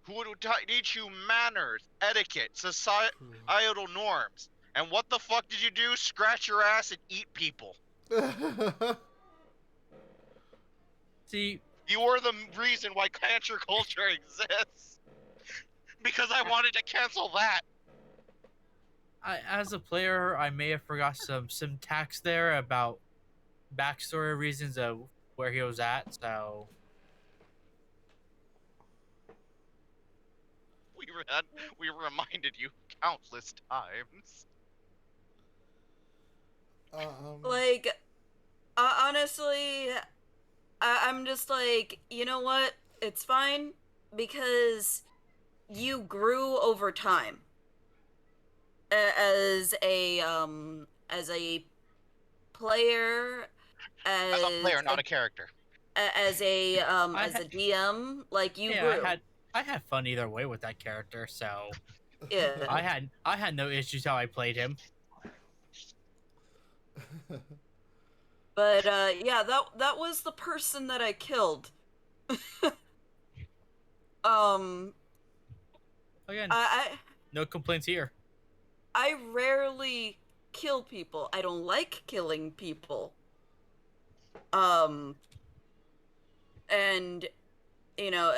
[SPEAKER 4] who would teach you manners, etiquette, societal norms. And what the fuck did you do? Scratch your ass and eat people.
[SPEAKER 3] See,
[SPEAKER 4] You are the reason why cancel culture exists. Because I wanted to cancel that.
[SPEAKER 3] as a player, I may have forgot some syntax there about backstory reasons of where he was at. So
[SPEAKER 4] We reminded you countless times.
[SPEAKER 1] Like, honestly, I'm just like, you know what? It's fine because you grew over time as a player,
[SPEAKER 4] As a player, not a character.
[SPEAKER 1] as a DM. Like you grew.
[SPEAKER 3] I had fun either way with that character. So
[SPEAKER 1] Yeah.
[SPEAKER 3] I had no issues how I played him.
[SPEAKER 1] But yeah, that was the person that I killed.
[SPEAKER 3] Again,
[SPEAKER 1] I
[SPEAKER 3] no complaints here.
[SPEAKER 1] I rarely kill people. I don't like killing people. And you know,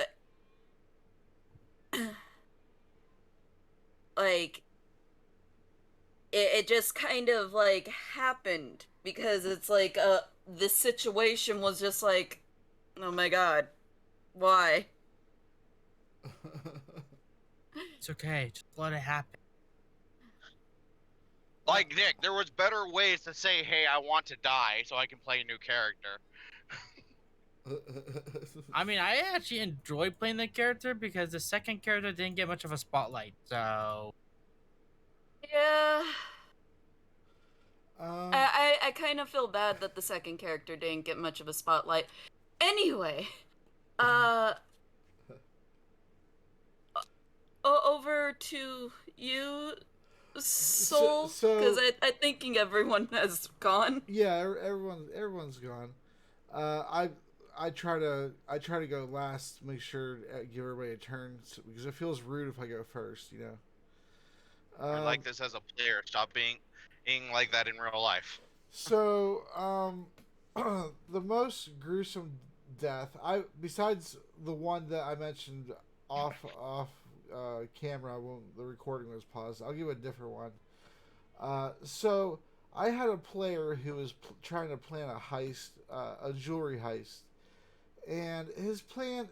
[SPEAKER 1] like it just kind of like happened because it's like this situation was just like, oh my god, why?
[SPEAKER 3] It's okay. Just let it happen.
[SPEAKER 4] Like Nick, there was better ways to say, "Hey, I want to die," so I can play a new character.
[SPEAKER 3] I mean, I actually enjoyed playing the character because the second character didn't get much of a spotlight. So
[SPEAKER 1] Yeah.
[SPEAKER 2] Um,
[SPEAKER 1] I kind of feel bad that the second character didn't get much of a spotlight. Anyway, over to you, Soul,
[SPEAKER 2] so-
[SPEAKER 1] because I thinking everyone has gone.
[SPEAKER 2] yeah, everyone's gone. I try to go last, make sure give everybody a turn because it feels rude if I go first. You know.
[SPEAKER 4] You're like this as a player. Stop being like that in real life.
[SPEAKER 2] So, the most gruesome death, besides the one that I mentioned off camera when the recording was paused, I'll give a different one. So I had a player who was trying to plan a heist, a jewelry heist, and his plan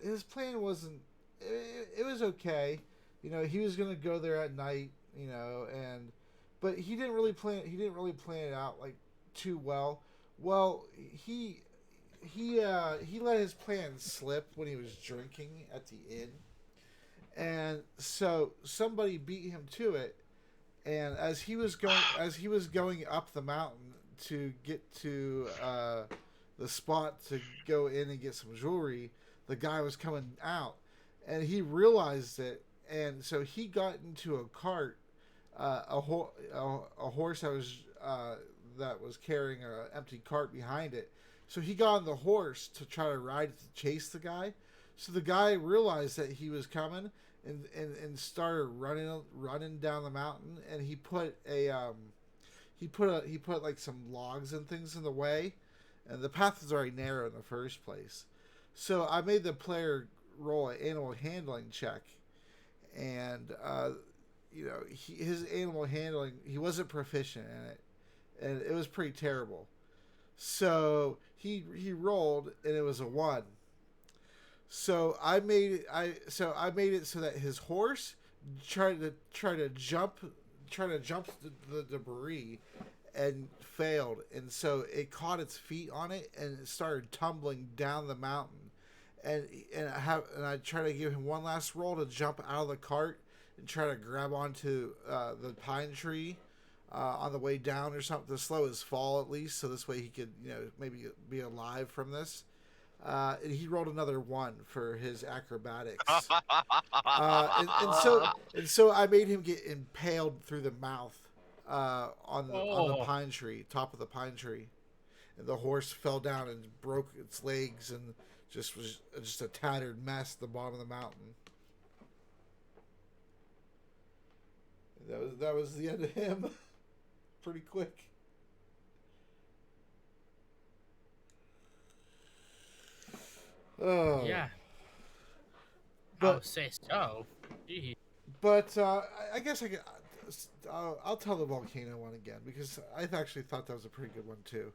[SPEAKER 2] wasn't. It was okay, you know. He was gonna go there at night, you know, but he didn't really plan it out like too well. Well, he let his plan slip when he was drinking at the inn, and so somebody beat him to it. And as he was going up the mountain to get to the spot to go in and get some jewelry, the guy was coming out, and he realized it, and so he got into a cart, a horse that was carrying an empty cart behind it. So he got on the horse to try to ride to chase the guy. So the guy realized that he was coming and started running down the mountain, and he put like some logs and things in the way, and the path was already narrow in the first place. So I made the player roll an animal handling check, and his animal handling, he wasn't proficient in it, and it was pretty terrible. So he rolled, and it was a 1. So I made it so that his horse tried to jump the debris and failed, and so it caught its feet on it and it started tumbling down the mountain. And I try to give him one last roll to jump out of the cart and try to grab onto the pine tree on the way down or something to slow his fall at least, so this way he could maybe be alive from this. And he rolled another 1 for his acrobatics. And so I made him get impaled through the mouth on the pine tree, top of the pine tree, and the horse fell down and broke its legs and was just a tattered mess at the bottom of the mountain. That was the end of him. Pretty quick. Oh
[SPEAKER 3] Yeah.
[SPEAKER 2] But
[SPEAKER 3] I'll say so. Jeez.
[SPEAKER 2] But I guess I'll tell the volcano one again because I actually thought that was a pretty good one too.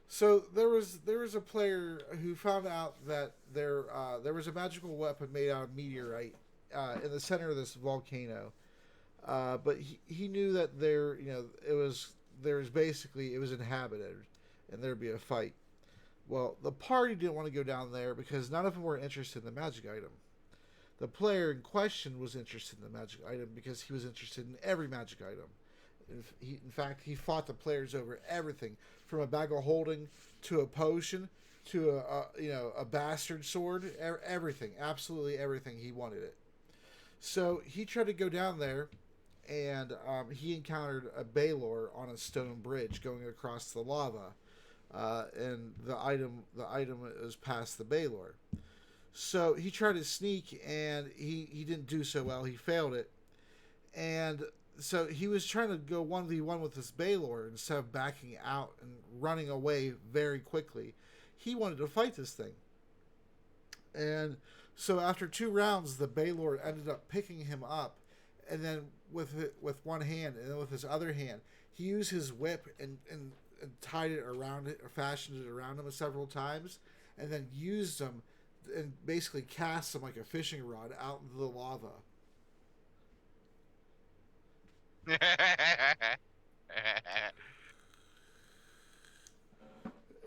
[SPEAKER 2] So there was a player who found out that there was a magical weapon made out of meteorite in the center of this volcano, but he knew that it was inhabited and there'd be a fight. Well, the party didn't want to go down there because none of them were interested in the magic item. The player in question was interested in the magic item because he was interested in every magic item. In fact, he fought the players over everything, from a bag of holding to a potion to a bastard sword. Everything, absolutely everything. He wanted it. So he tried to go down there, and he encountered a Baylor on a stone bridge going across the lava, and the item was past the Baylor. So he tried to sneak, and he didn't do so well. He failed it, and so he was trying to go 1v1 with this Baylor instead of backing out and running away very quickly. He wanted to fight this thing. And so after 2 rounds, the Baylor ended up picking him up, and then with one hand, and then with his other hand, he used his whip and tied it around it, or fashioned it around him several times, and then used them and basically cast him like a fishing rod out into the lava.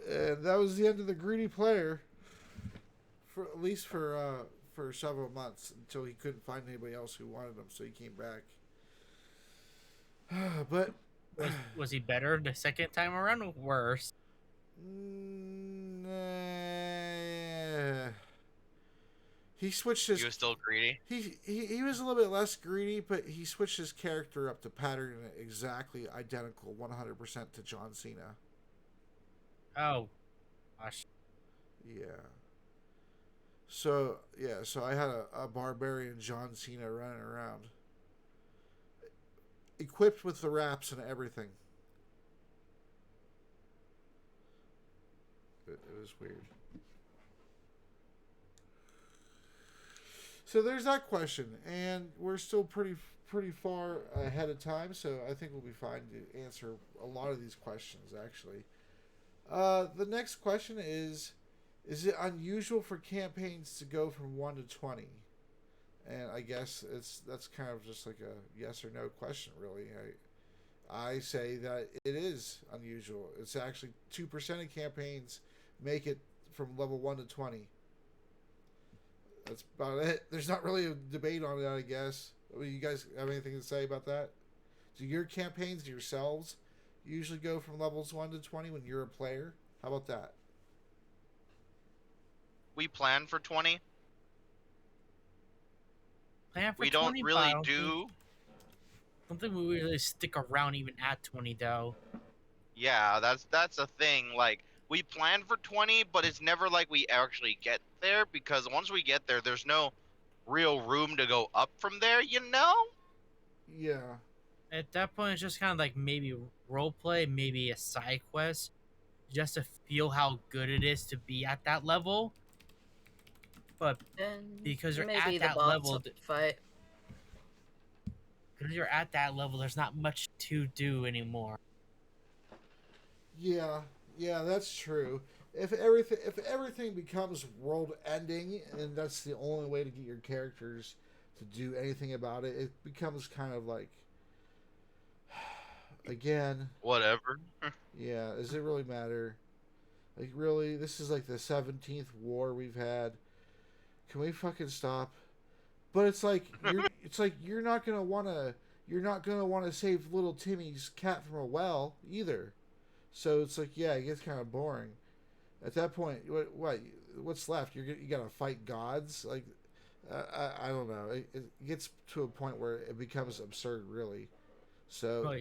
[SPEAKER 2] And that was the end of the greedy player, for at least for several months, until he couldn't find anybody else who wanted him, so he came back. But
[SPEAKER 3] was he better the second time around or worse?
[SPEAKER 2] He switched his.
[SPEAKER 4] He was still greedy.
[SPEAKER 2] He was a little bit less greedy, but he switched his character up to pattern exactly identical, 100% to John Cena.
[SPEAKER 3] Oh, gosh.
[SPEAKER 2] Yeah. So I had a barbarian John Cena running around, equipped with the wraps and everything. It was weird. So there's that question, and we're still pretty far ahead of time, so I think we'll be fine to answer a lot of these questions, actually. The next question is it unusual for campaigns to go from 1 to 20? And I guess that's kind of just like a yes or no question, really. I say that it is unusual. It's actually 2% of campaigns make it from level 1 to 20. That's about it. There's not really a debate on that, I guess. I mean, you guys have anything to say about that? Do your campaigns yourselves usually go from levels 1 to 20 when you're a player? How about that?
[SPEAKER 4] We plan for 20.
[SPEAKER 3] plan for
[SPEAKER 4] We
[SPEAKER 3] 20,
[SPEAKER 4] don't
[SPEAKER 3] but I
[SPEAKER 4] really
[SPEAKER 3] don't think we really stick around even at 20 though.
[SPEAKER 4] Yeah, that's a thing. Like we plan for 20, but it's never like we actually get there because once we get there, there's no real room to go up from there. You know?
[SPEAKER 2] Yeah.
[SPEAKER 3] At that point, it's just kind of like maybe role play, maybe a side quest, just to feel how good it is to be at that level. But
[SPEAKER 1] And
[SPEAKER 3] because you're
[SPEAKER 1] maybe
[SPEAKER 3] at
[SPEAKER 1] the
[SPEAKER 3] that
[SPEAKER 1] boss
[SPEAKER 3] level,
[SPEAKER 1] fight.
[SPEAKER 3] there's not much to do anymore.
[SPEAKER 2] Yeah. Yeah, that's true. If everything becomes world ending and that's the only way to get your characters to do anything about it, it becomes kind of like again,
[SPEAKER 4] Whatever.
[SPEAKER 2] yeah, does it really matter? Like really, this is like the 17th war we've had. Can we fucking stop? But it's like you're not gonna wanna save little Timmy's cat from a well either. So it's like yeah, it gets kind of boring. At that point, what's left? You gotta fight gods. Like I don't know. It gets to a point where it becomes absurd, really. So
[SPEAKER 3] Well,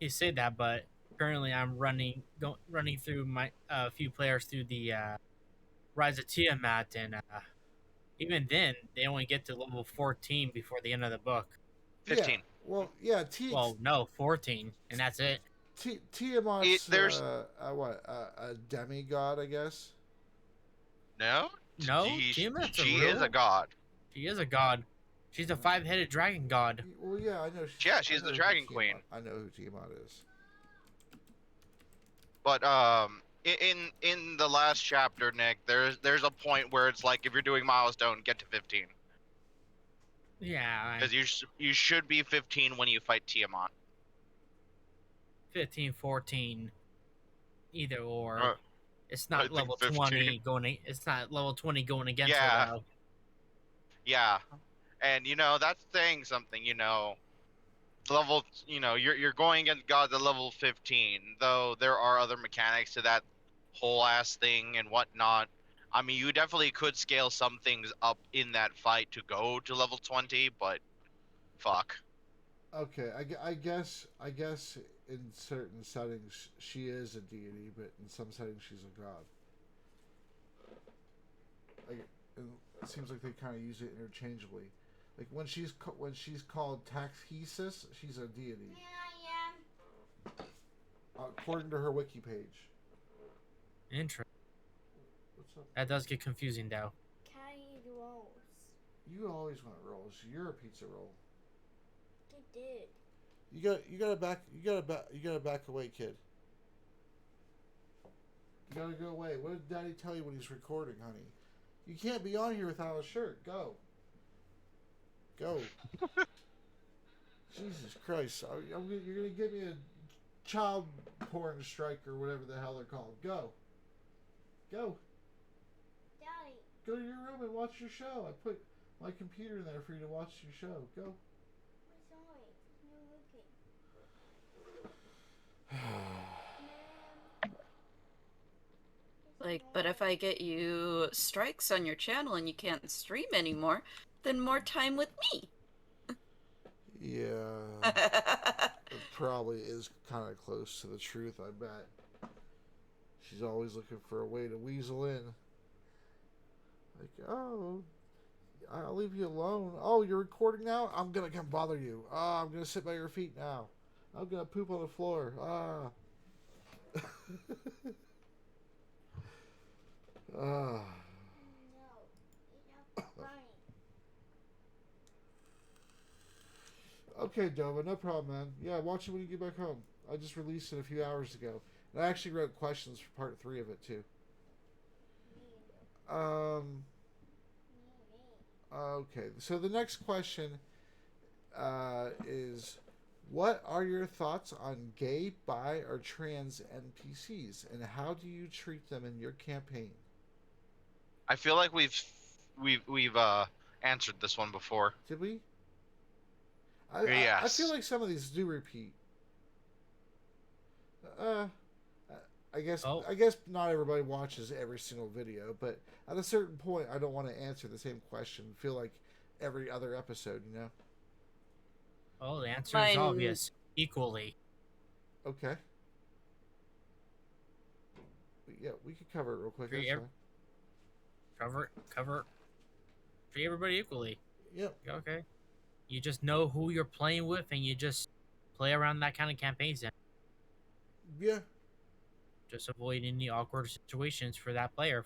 [SPEAKER 3] you say that, but currently I'm running through my few players through the Rise of Tiamat, and even then they only get to level 14 before the end of the book.
[SPEAKER 2] yeah,
[SPEAKER 4] 15.
[SPEAKER 2] well yeah,
[SPEAKER 3] Well, no, 14, and that's it.
[SPEAKER 2] Tiamat's
[SPEAKER 4] There's
[SPEAKER 2] a demigod, I guess.
[SPEAKER 3] No, Tiamat's a
[SPEAKER 4] She is a
[SPEAKER 3] real.
[SPEAKER 4] god.
[SPEAKER 3] She is a god. She's a five-headed dragon god.
[SPEAKER 2] Well, yeah, I know.
[SPEAKER 4] Yeah,
[SPEAKER 2] I
[SPEAKER 4] she's
[SPEAKER 2] know
[SPEAKER 4] the
[SPEAKER 2] who
[SPEAKER 4] Dragon Queen.
[SPEAKER 2] I know who Tiamat is.
[SPEAKER 4] But in the last chapter, Nick, there's a point where it's like if you're doing milestone, get to 15
[SPEAKER 3] Yeah,
[SPEAKER 4] because you should be 15 when you fight Tiamat.
[SPEAKER 3] 15, 14, either or.
[SPEAKER 4] Uh,
[SPEAKER 3] It's
[SPEAKER 4] I
[SPEAKER 3] not
[SPEAKER 4] think
[SPEAKER 3] level
[SPEAKER 4] 15.
[SPEAKER 3] 20 going. It's not level 20 going against her
[SPEAKER 4] Yeah,
[SPEAKER 3] though.
[SPEAKER 4] yeah, and that's saying something. Level, you're going against gods at level 15, though there are other mechanics to that whole ass thing and whatnot. I mean, you definitely could scale some things up in that fight to go to level 20, but fuck.
[SPEAKER 2] Okay, I guess in certain settings she is a deity, but in some settings she's a god. Like, it seems like they kind of use it interchangeably. Like when she's called Taxhesis, she's a deity. According to her wiki page.
[SPEAKER 3] Interesting.
[SPEAKER 2] What's up?
[SPEAKER 3] That does get confusing though.
[SPEAKER 2] You always want rolls. You're a pizza roll.
[SPEAKER 5] They did.
[SPEAKER 2] You gotta back away, kid. You gotta go away. What did Daddy tell you when he's recording, honey? You can't be on here without a shirt. Go. Go. Jesus Christ! You're gonna give me a child porn strike or whatever the hell they're called. Go. Go.
[SPEAKER 5] Daddy.
[SPEAKER 2] Go to your room and watch your show. I put my computer in there for you to watch your show. Go.
[SPEAKER 5] I'm sorry. You're looking.
[SPEAKER 1] Like, but if I get you strikes on your channel and you can't stream anymore, then more time with me.
[SPEAKER 2] Yeah. It probably is kind of close to the truth, I bet. She's always looking for a way to weasel in. Like, oh, I'll leave you alone. Oh, you're recording now? I'm gonna come bother you. Ah, I'm gonna sit by your feet now. I'm gonna poop on the floor. Ah. Ah.
[SPEAKER 5] No, it's not funny.
[SPEAKER 2] Okay, Dova, no problem, man. Yeah, watch it when you get back home. I just released it a few hours ago. And I actually wrote questions for part 3 of it, too. Okay, so the next question is, what are your thoughts on gay, bi, or trans NPCs, and how do you treat them in your campaign?
[SPEAKER 4] I feel like we've answered this one before.
[SPEAKER 2] Did we?
[SPEAKER 4] Yes.
[SPEAKER 2] I feel like some of these do repeat. I guess
[SPEAKER 3] Oh.
[SPEAKER 2] I guess not everybody watches every single video, but at a certain point, I don't want to answer the same question. Feel like every other episode, you know?
[SPEAKER 3] Oh, the answer is
[SPEAKER 1] Mine-
[SPEAKER 3] obvious. Equally.
[SPEAKER 2] Okay. But yeah, we could cover it real quick.
[SPEAKER 3] Treat
[SPEAKER 2] That's
[SPEAKER 3] ev-
[SPEAKER 2] fine.
[SPEAKER 3] treat everybody equally.
[SPEAKER 2] Yep.
[SPEAKER 3] Okay. You just know who you're playing with, and you just play around that kind of campaigns, and
[SPEAKER 2] Yeah.
[SPEAKER 3] just avoid any awkward situations for that player.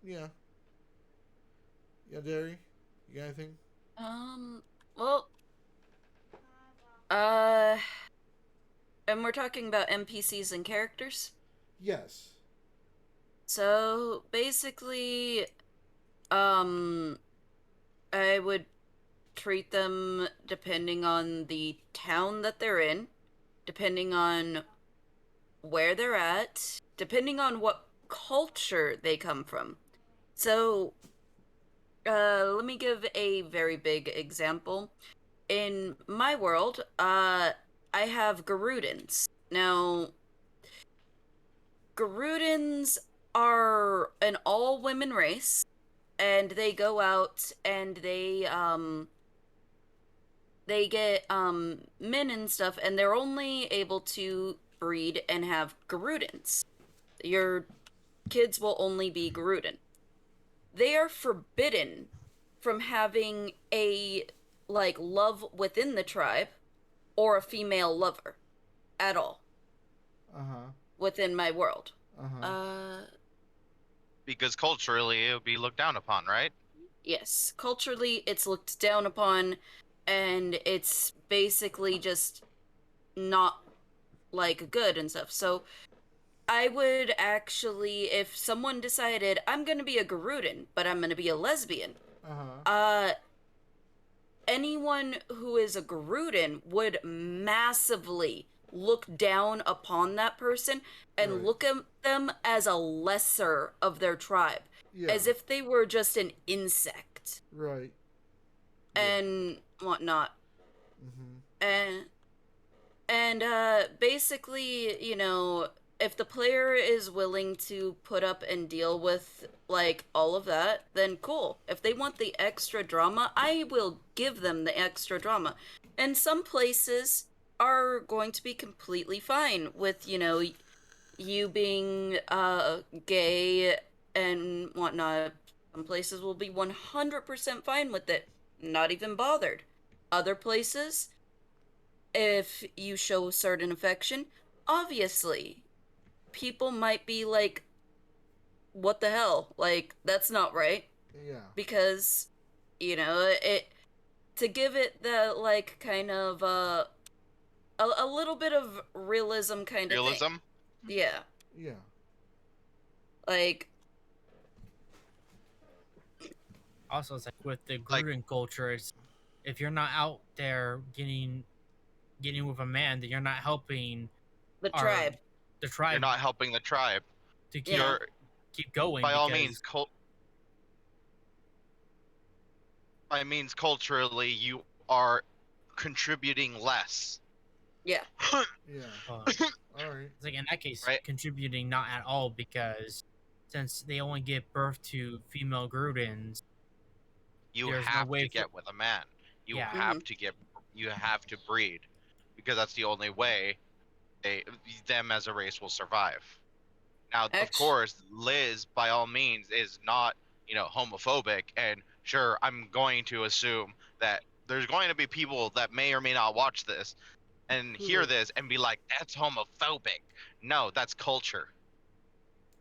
[SPEAKER 2] Yeah. Yeah, Derry? You got anything?
[SPEAKER 1] Well, and we're talking about NPCs and characters.
[SPEAKER 2] Yes.
[SPEAKER 1] So basically, I would treat them depending on the town that they're in, depending on where they're at, depending on what culture they come from. So, let me give a very big example. In my world, I have Garudans. Now, Garudans are an all-women race, and they go out and they get men and stuff, and they're only able to breed and have Garudans. Your kids will only be Garudin. They are forbidden from having a love within the tribe or a female lover at all
[SPEAKER 2] Uh-huh.
[SPEAKER 1] within my world.
[SPEAKER 2] Uh-huh.
[SPEAKER 4] Because culturally it would be looked down upon, right?
[SPEAKER 1] Yes, culturally it's looked down upon, and it's basically just not good and stuff. So I would actually, if someone decided I'm gonna be a Garudin, but I'm gonna be a lesbian,
[SPEAKER 2] Uh-huh.
[SPEAKER 1] anyone who is a Garudin would massively look down upon that person and
[SPEAKER 2] Right.
[SPEAKER 1] look at them as a lesser of their tribe,
[SPEAKER 2] Yeah.
[SPEAKER 1] as if they were just an insect
[SPEAKER 2] Right.
[SPEAKER 1] and whatnot.
[SPEAKER 2] Mm-hmm.
[SPEAKER 1] And basically, if the player is willing to put up and deal with all of that, then cool. If they want the extra drama, I will give them the extra drama. And some places are going to be completely fine with, you being gay and whatnot. Some places will be 100% fine with it, not even bothered. Other places, if you show certain affection, obviously, people might be like, what the hell? That's not right.
[SPEAKER 2] Yeah.
[SPEAKER 1] Because, it, to give it the, kind of, a little bit of realism kind of thing.
[SPEAKER 4] Realism?
[SPEAKER 1] Yeah.
[SPEAKER 2] Yeah.
[SPEAKER 3] Also, it's with the Gruden culture, it's if you're not out there getting with a man, then you're not helping
[SPEAKER 1] The tribe.
[SPEAKER 3] The tribe.
[SPEAKER 4] You're not helping the tribe.
[SPEAKER 3] To
[SPEAKER 1] Yeah.
[SPEAKER 3] keep going.
[SPEAKER 4] By all means, culturally, you are contributing less.
[SPEAKER 1] Yeah.
[SPEAKER 2] Yeah. All right.
[SPEAKER 3] It's in that case,
[SPEAKER 4] Right.
[SPEAKER 3] contributing not at all, because since they only give birth to female Grudens,
[SPEAKER 4] You
[SPEAKER 3] there's no
[SPEAKER 4] have
[SPEAKER 3] way
[SPEAKER 4] to get with a man. You
[SPEAKER 3] Yeah.
[SPEAKER 4] have to get. You have to breed, because that's the only way them as a race will survive. Now, of course, Liz, by all means, is not homophobic, and sure, I'm going to assume that there's going to be people that may or may not watch this and hear this and be like, "That's homophobic." No, that's culture.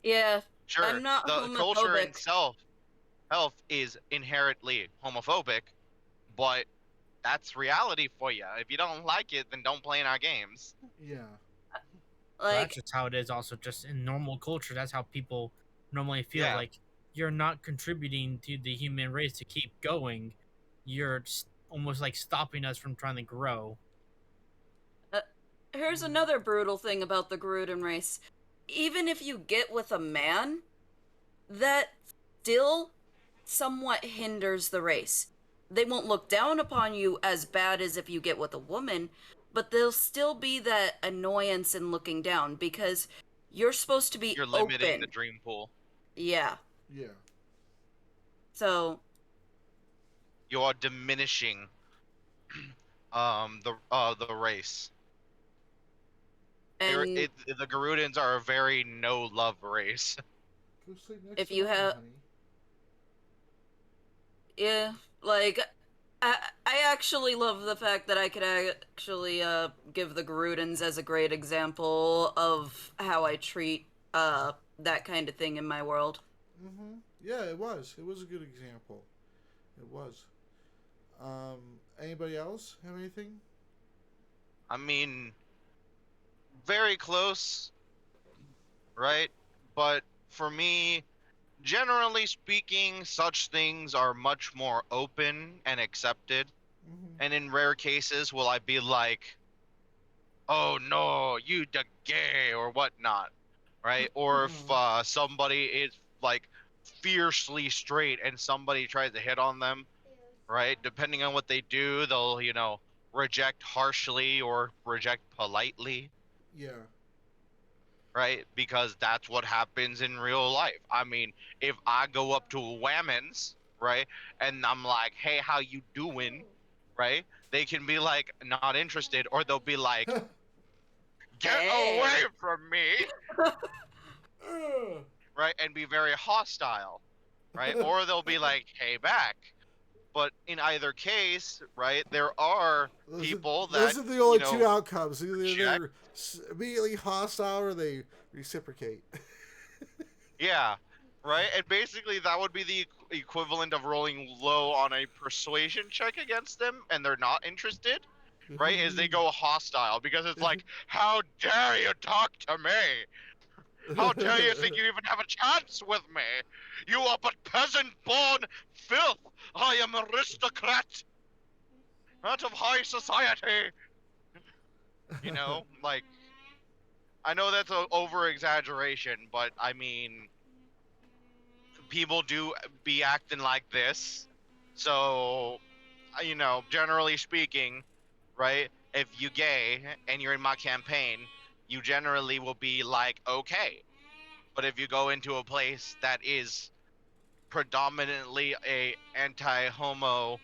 [SPEAKER 1] Yeah.
[SPEAKER 4] Sure,
[SPEAKER 1] I'm not
[SPEAKER 4] the culture
[SPEAKER 1] homophobic.
[SPEAKER 4] itself is inherently homophobic, but that's reality for you. If you don't like it, then don't play in our games.
[SPEAKER 2] Yeah.
[SPEAKER 3] that's just how it is. Also, just in normal culture, that's how people normally feel.
[SPEAKER 4] Yeah.
[SPEAKER 3] You're not contributing to the human race to keep going. You're almost stopping us from trying to grow.
[SPEAKER 1] Here's another brutal thing about the Garudin race. Even if you get with a man, that still somewhat hinders the race. They won't look down upon you as bad as if you get with a woman, but there'll still be that annoyance in looking down, because you're supposed to be
[SPEAKER 4] You're limiting
[SPEAKER 1] open.
[SPEAKER 4] the dream pool.
[SPEAKER 1] Yeah.
[SPEAKER 2] Yeah.
[SPEAKER 1] So,
[SPEAKER 4] you are diminishing the race.
[SPEAKER 1] And
[SPEAKER 4] The Garudans are a very no love race.
[SPEAKER 2] Go sleep next
[SPEAKER 1] if
[SPEAKER 2] to
[SPEAKER 1] you
[SPEAKER 2] mommy,
[SPEAKER 1] have,
[SPEAKER 2] honey.
[SPEAKER 1] yeah, like I actually love the fact that I could actually give the Garudans as a great example of how I treat that kind of thing in my world.
[SPEAKER 2] Yeah, it was. It was a good example. It was. Anybody else have anything?
[SPEAKER 4] I mean, very close, right? But for me, generally speaking, such things are much more open and accepted. And in rare cases, will I be like, "Oh no, you the gay" or whatnot, right? Or if somebody is like fiercely straight and somebody tries to hit on them, right? Depending on what they do, they'll reject harshly or reject politely,
[SPEAKER 2] Yeah.
[SPEAKER 4] right? Because that's what happens in real life. I mean, if I go up to Whammons, right, and I'm like, "Hey, how you doing?" right? They can be like not interested, or they'll be like, "Get
[SPEAKER 1] Hey.
[SPEAKER 4] away from me," right, and be very hostile, right? Or they'll be like, "Hey, back." But in either case, right, there are people that
[SPEAKER 2] those are the only two
[SPEAKER 4] know
[SPEAKER 2] outcomes. Either
[SPEAKER 4] reject.
[SPEAKER 2] they're immediately hostile or they reciprocate.
[SPEAKER 4] Yeah, right? And basically that would be the equivalent of rolling low on a persuasion check against them and they're not interested, right? Is they go hostile because it's like, "How dare you talk to me? How dare you think you even have a chance with me? You are but peasant-born filth. I am aristocrat out of high society." Like, I know that's an over-exaggeration, but I mean, people do be acting like this. So, generally speaking, right? If you gay and you're in my campaign, you generally will be like, okay. But if you go into a place that is predominantly a anti-homo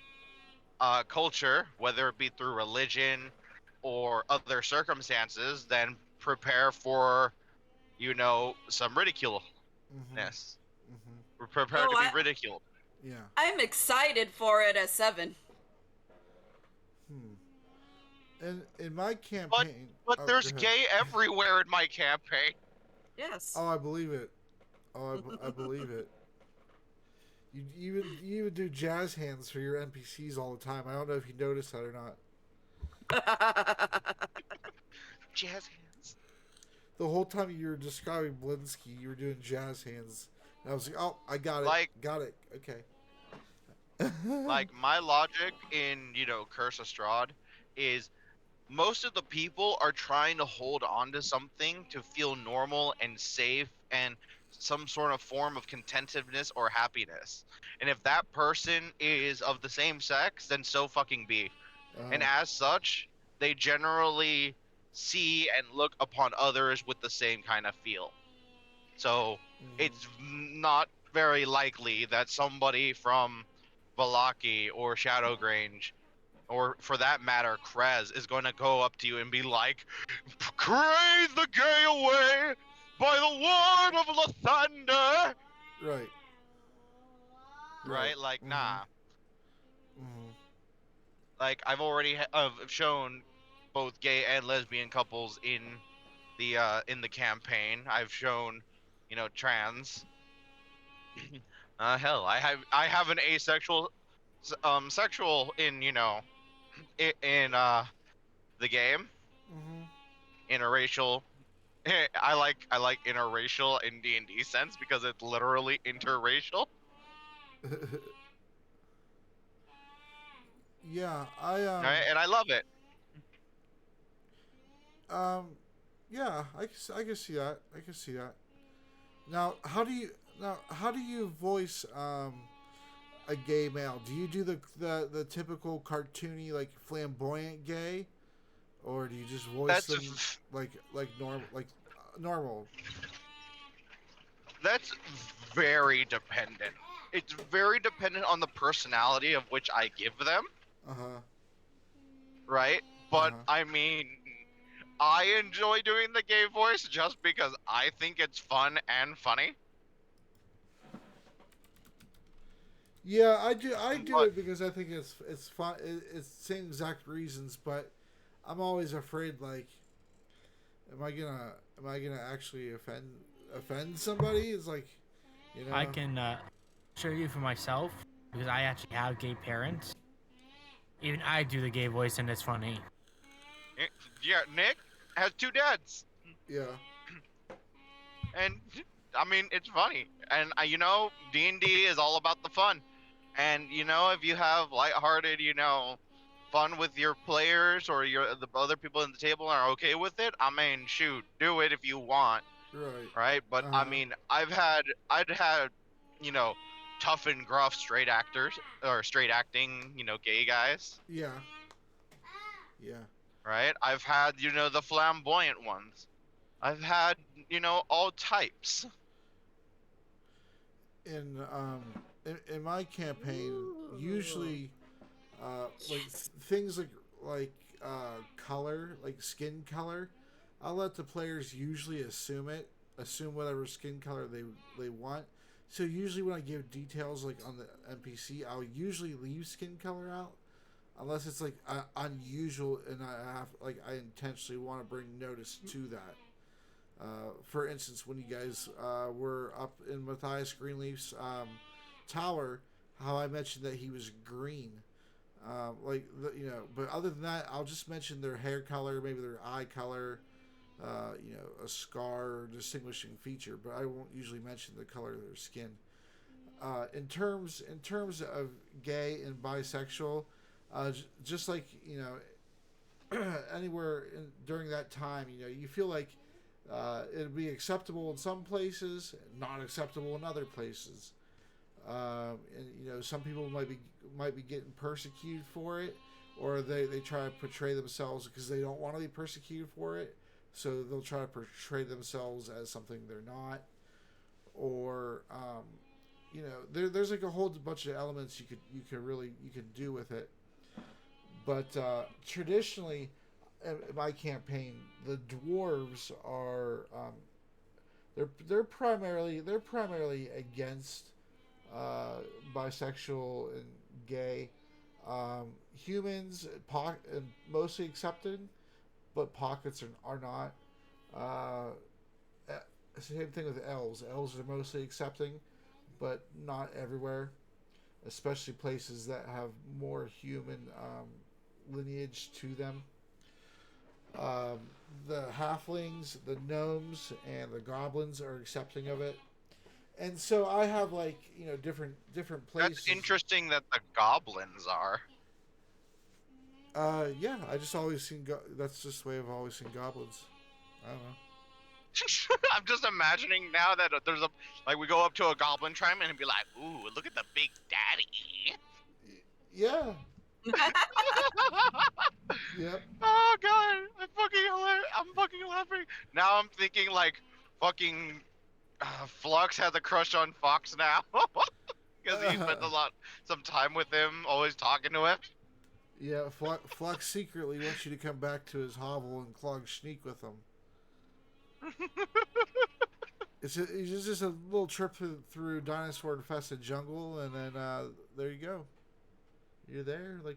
[SPEAKER 4] culture, whether it be through religion or other circumstances, then prepare for, some ridiculeness. Prepare
[SPEAKER 1] Oh,
[SPEAKER 4] to be ridiculed.
[SPEAKER 2] Yeah.
[SPEAKER 1] I'm excited for it as 7.
[SPEAKER 2] And in my
[SPEAKER 4] But
[SPEAKER 2] campaign,
[SPEAKER 4] but
[SPEAKER 2] oh, go
[SPEAKER 4] there's
[SPEAKER 2] ahead.
[SPEAKER 4] gay everywhere in my campaign.
[SPEAKER 1] Yes.
[SPEAKER 2] Oh, I believe it. Oh, I believe it. You even do jazz hands for your NPCs all the time. I don't know if you noticed that or not.
[SPEAKER 4] Jazz hands.
[SPEAKER 2] The whole time you were describing Blinsky, you were doing jazz hands. And I was like, oh, I got it.
[SPEAKER 4] Like
[SPEAKER 2] Got it. Okay.
[SPEAKER 4] like my logic in, Curse of Strahd is most of the people are trying to hold on to something to feel normal and safe and some sort of form of contentedness or happiness. And if that person is of the same sex, then so fucking be. And as such, they generally see and look upon others with the same kind of feel. So it's not very likely that somebody from Valaki or Shadowgrange, or for that matter, Krez, is going to go up to you and be like, "Crave the gay away by the word of Lathander!"
[SPEAKER 2] Right.
[SPEAKER 4] Right? Like, nah.
[SPEAKER 2] Mm-hmm.
[SPEAKER 4] Like, I've already shown both gay and lesbian couples in the campaign. I've shown, trans. Hell, I have an asexual, sexual in in the game. Interracial. I like interracial in D&D sense because it's literally interracial.
[SPEAKER 2] Yeah,
[SPEAKER 4] Right? And I love it.
[SPEAKER 2] yeah, I can see that. I can see that. Now, how do you voice a gay male? Do you do the typical cartoony like flamboyant gay, or do you just voice
[SPEAKER 4] That's
[SPEAKER 2] them normal?
[SPEAKER 4] that's very dependent. it's very dependent on the personality of which I give them,
[SPEAKER 2] Uh-huh.
[SPEAKER 4] right? But
[SPEAKER 2] Uh-huh.
[SPEAKER 4] I mean, I enjoy doing the gay voice just because I think it's fun and funny.
[SPEAKER 2] Yeah, I do
[SPEAKER 4] But
[SPEAKER 2] it because I think it's fun. It's the same exact reasons, but I'm always afraid, like, am I gonna actually offend somebody? It's like, you
[SPEAKER 3] I
[SPEAKER 2] know.
[SPEAKER 3] can show you for myself because I actually have gay parents. Even I do the gay voice, and it's funny.
[SPEAKER 4] yeah, Nick has two dads,
[SPEAKER 2] Yeah.
[SPEAKER 4] and I mean it's funny. And you know, D&D is all about the fun. And you know, if you have lighthearted, you know, fun with your players or the other people in the table are okay with it, I mean, shoot, do it if you want,
[SPEAKER 2] Right.
[SPEAKER 4] right? But I
[SPEAKER 2] Uh-huh.
[SPEAKER 4] mean, I'd had, you know, tough and gruff straight actors or straight acting, you know, gay guys,
[SPEAKER 2] Yeah. Yeah.
[SPEAKER 4] right? I've had, you know, the flamboyant ones. I've had, you know, all types.
[SPEAKER 2] In my campaign, usually like things like color, like skin color, I'll let the players usually assume whatever skin color they want. So usually when I give details like on the NPC, I'll usually leave skin color out unless it's like unusual and I intentionally want to bring notice to that. For instance, when you guys were up in Matthias Greenleaf's tower, how I mentioned that he was green. But other than that, I'll just mention their hair color, maybe their eye color, a scar or distinguishing feature, but I won't usually mention the color of their skin. In terms of gay and bisexual, just like anywhere during that time, you feel like it'd be acceptable in some places, not acceptable in other places. And some people might be getting persecuted for it, or they try to portray themselves because they don't want to be persecuted for it, so they'll try to portray themselves as something they're not, or there's like a whole bunch of elements you could do with it. But traditionally, in my campaign, the dwarves are they're primarily against bisexual and gay. Humans and mostly accepted, but pockets are not. Same thing with elves. Elves are mostly accepting, but not everywhere, especially places that have more human lineage to them. Um, the halflings, the gnomes, and the goblins are accepting of it, and so I have like different
[SPEAKER 4] That's
[SPEAKER 2] places.
[SPEAKER 4] interesting that the goblins are.
[SPEAKER 2] Yeah, I just always seen that's just the way I've always seen goblins. I don't know.
[SPEAKER 4] I'm just imagining now that there's a like we go up to a goblin tribe and be like, "Ooh, look at the big daddy."
[SPEAKER 2] Yeah. Yep.
[SPEAKER 4] Oh god, I'm fucking laughing. Now I'm thinking like fucking Flux has a crush on Fox now because he spends some time with him, always talking to him.
[SPEAKER 2] Yeah. Flux secretly wants you to come back to his hovel and clog sneak with him. It's just a little trip through dinosaur infested jungle, and then there you go. You're there. Like,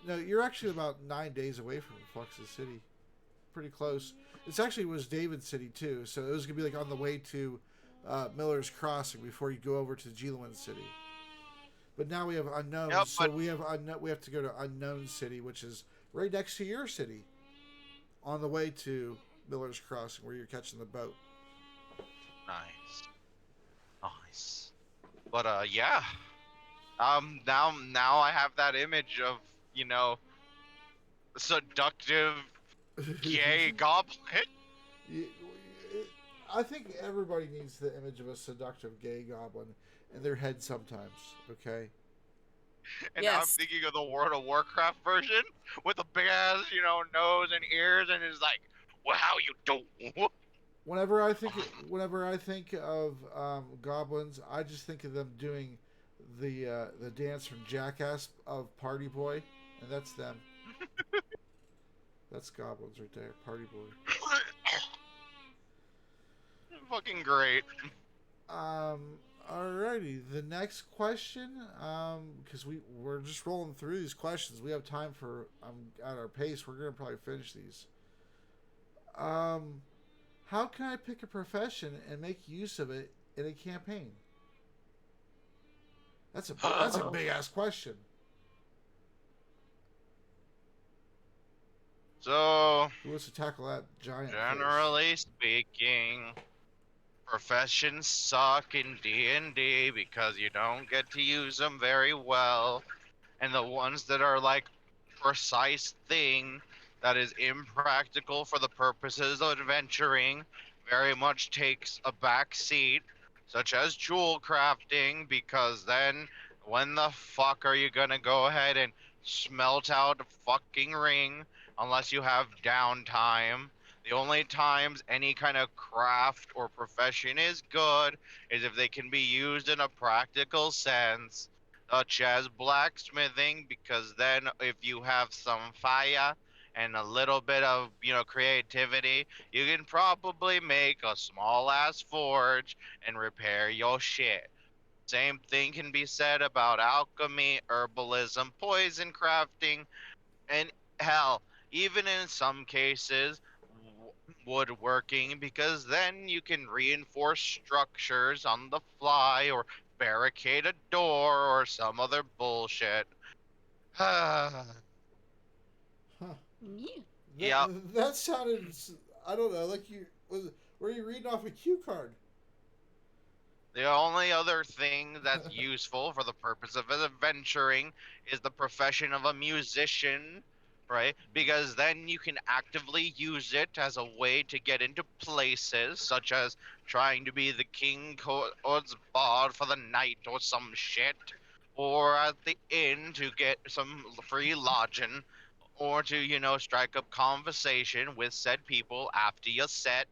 [SPEAKER 2] no, you're actually about 9 days away from Flux's city. Pretty close. It's actually was David's city too, so it was gonna be like on the way to Miller's Crossing before you go over to Gelwin City. But now we have unknowns,
[SPEAKER 4] Yep,
[SPEAKER 2] so
[SPEAKER 4] but
[SPEAKER 2] we have to go to Unknown City, which is right next to your city, on the way to Miller's Crossing, where you're catching the boat.
[SPEAKER 4] nice, nice. But yeah. Now I have that image of seductive gay goblin.
[SPEAKER 2] You- I think everybody needs the image of a seductive gay goblin in their head sometimes. Okay.
[SPEAKER 4] And now I'm
[SPEAKER 1] Yes.
[SPEAKER 4] thinking of the World of Warcraft version with a big ass, nose and ears, and is like, "Well, how you do?"
[SPEAKER 2] whenever I think of goblins, I just think of them doing the dance from Jackass of Party Boy, and that's them. That's goblins right there, Party Boy.
[SPEAKER 4] Fucking great.
[SPEAKER 2] Alrighty, the next question, because we're just rolling through these questions. We have time for at our pace. We're gonna probably finish these. How can I pick a profession and make use of it in a campaign? That's a big ass question.
[SPEAKER 4] So,
[SPEAKER 2] Who wants to tackle that giant?
[SPEAKER 4] generally speaking, professions suck in D&D because you don't get to use them very well, and the ones that are like precise thing that is impractical for the purposes of adventuring very much takes a back seat, such as jewel crafting, because then when the fuck are you gonna go ahead and smelt out a fucking ring unless you have downtime? The only times any kind of craft or profession is good is if they can be used in a practical sense, such as blacksmithing, because then if you have some fire and a little bit of, creativity, you can probably make a small ass forge and repair your shit. Same thing can be said about alchemy, herbalism, poison crafting, and hell, even in some cases, woodworking, because then you can reinforce structures on the fly or barricade a door or some other bullshit.
[SPEAKER 2] Huh.
[SPEAKER 1] Yeah.
[SPEAKER 4] Yep.
[SPEAKER 2] That sounded. I don't know. Like were you reading off a cue card?
[SPEAKER 4] The only other thing that's useful for the purpose of adventuring is the profession of a musician, right? Because then you can actively use it as a way to get into places, such as trying to be the king court's bard for the night or some shit, or at the inn to get some free lodging, or to, strike up conversation with said people after your set,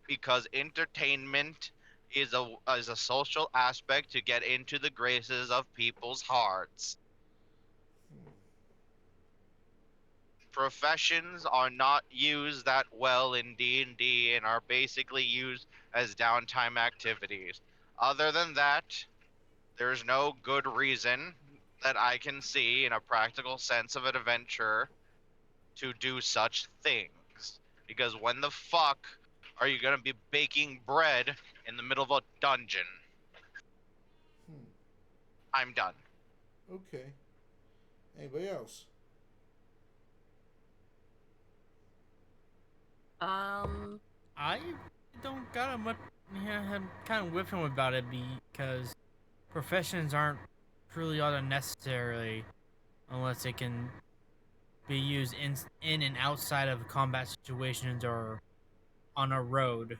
[SPEAKER 4] because entertainment is a social aspect to get into the graces of people's hearts. Professions are not used that well in D&D and are basically used as downtime activities. Other than that, there's no good reason that I can see in a practical sense of an adventure to do such things. Because when the fuck are you gonna be baking bread in the middle of a dungeon?
[SPEAKER 2] Hmm.
[SPEAKER 4] I'm done.
[SPEAKER 2] Okay. Anybody else?
[SPEAKER 3] I don't got a much. Yeah, I'm kind of whiffing about it because professions aren't truly all that necessary unless they can be used in and outside of combat situations or on a road.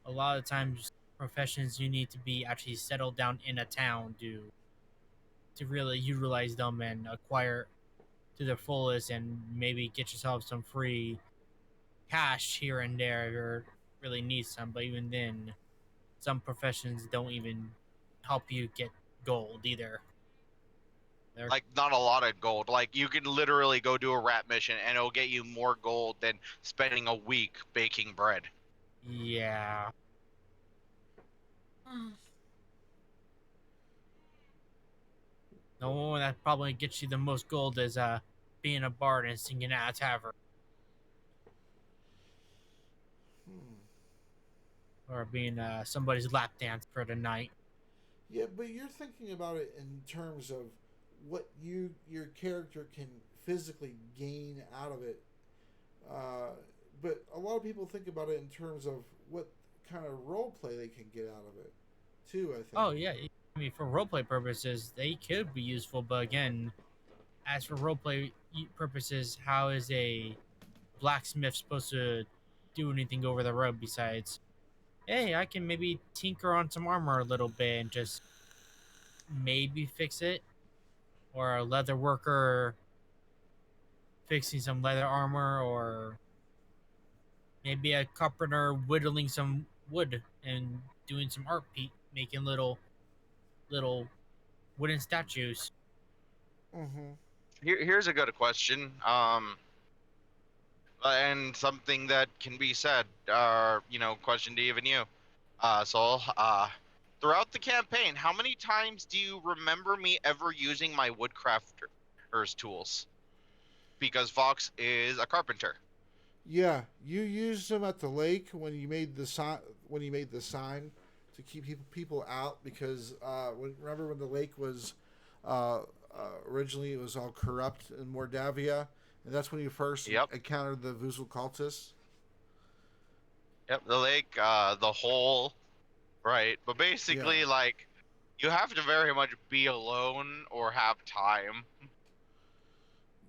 [SPEAKER 3] A lot of times, professions you need to be actually settled down in a town to really utilize them and acquire to their fullest, and maybe get yourself some free cash here and there if you really need some. But even then, some professions don't even help you get gold either. They're
[SPEAKER 4] Like, not a lot of gold. Like, you can literally go do a rat mission and it'll get you more gold than spending a week baking bread.
[SPEAKER 3] yeah. The one that probably gets you the most gold is being a bard and singing at a tavern,
[SPEAKER 2] Hmm.
[SPEAKER 3] or being somebody's lap dance for the night.
[SPEAKER 2] Yeah, but you're thinking about it in terms of what your character can physically gain out of it. But a lot of people think about it in terms of what kind of role play they can get out of it, too. I think.
[SPEAKER 3] Oh yeah, I mean for roleplay purposes they could be useful, but again, as for roleplay purposes, how is a blacksmith supposed to do anything over the road besides, hey, I can maybe tinker on some armor a little bit and just maybe fix it, or a leather worker fixing some leather armor, or maybe a carpenter whittling some wood and doing some art, making little wooden statues.
[SPEAKER 2] Mm-hmm.
[SPEAKER 4] Here's a good question. And something that can be said. Question to even you, Soul. Throughout the campaign, how many times do you remember me ever using my woodcrafter's tools? Because Fox is a carpenter.
[SPEAKER 2] Yeah, you used them at the lake when you made the sign. When you made the sign to keep people out, because remember when the lake was originally it was all corrupt in Mordavia, and that's when you first
[SPEAKER 4] Yep.
[SPEAKER 2] encountered the Vuzul cultists.
[SPEAKER 4] Yep. The lake, the hole, right? But basically,
[SPEAKER 2] Yeah.
[SPEAKER 4] like, you have to very much be alone or have time.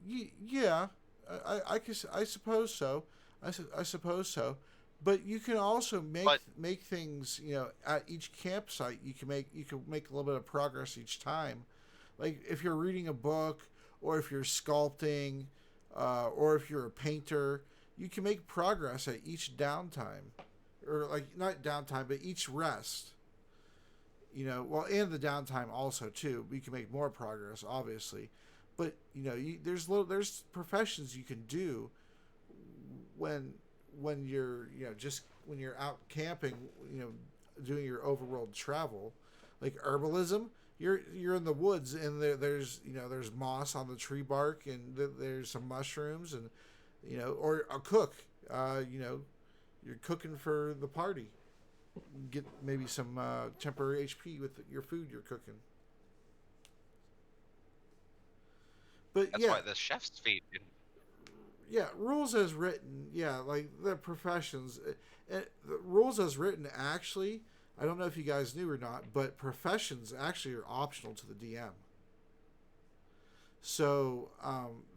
[SPEAKER 2] Yeah, I suppose so. I suppose so. But you can also
[SPEAKER 4] But
[SPEAKER 2] make things. At each campsite, you can make a little bit of progress each time. Like if you're reading a book, or if you're sculpting, or if you're a painter, you can make progress at each downtime, or like not downtime, but each rest. Well, and the downtime also too. You can make more progress, obviously, but there's professions you can do when you're just when you're out camping, doing your overworld travel, like herbalism. You're in the woods, and there's moss on the tree bark, and there's some mushrooms, and or a cook. You're cooking for the party. Get maybe some temporary HP with your food you're cooking. But
[SPEAKER 4] that's
[SPEAKER 2] yeah,
[SPEAKER 4] why the chef's feet.
[SPEAKER 2] yeah, rules as written, yeah, like the professions, the rules as written actually. I don't know if you guys knew or not, but professions actually are optional to the DM. So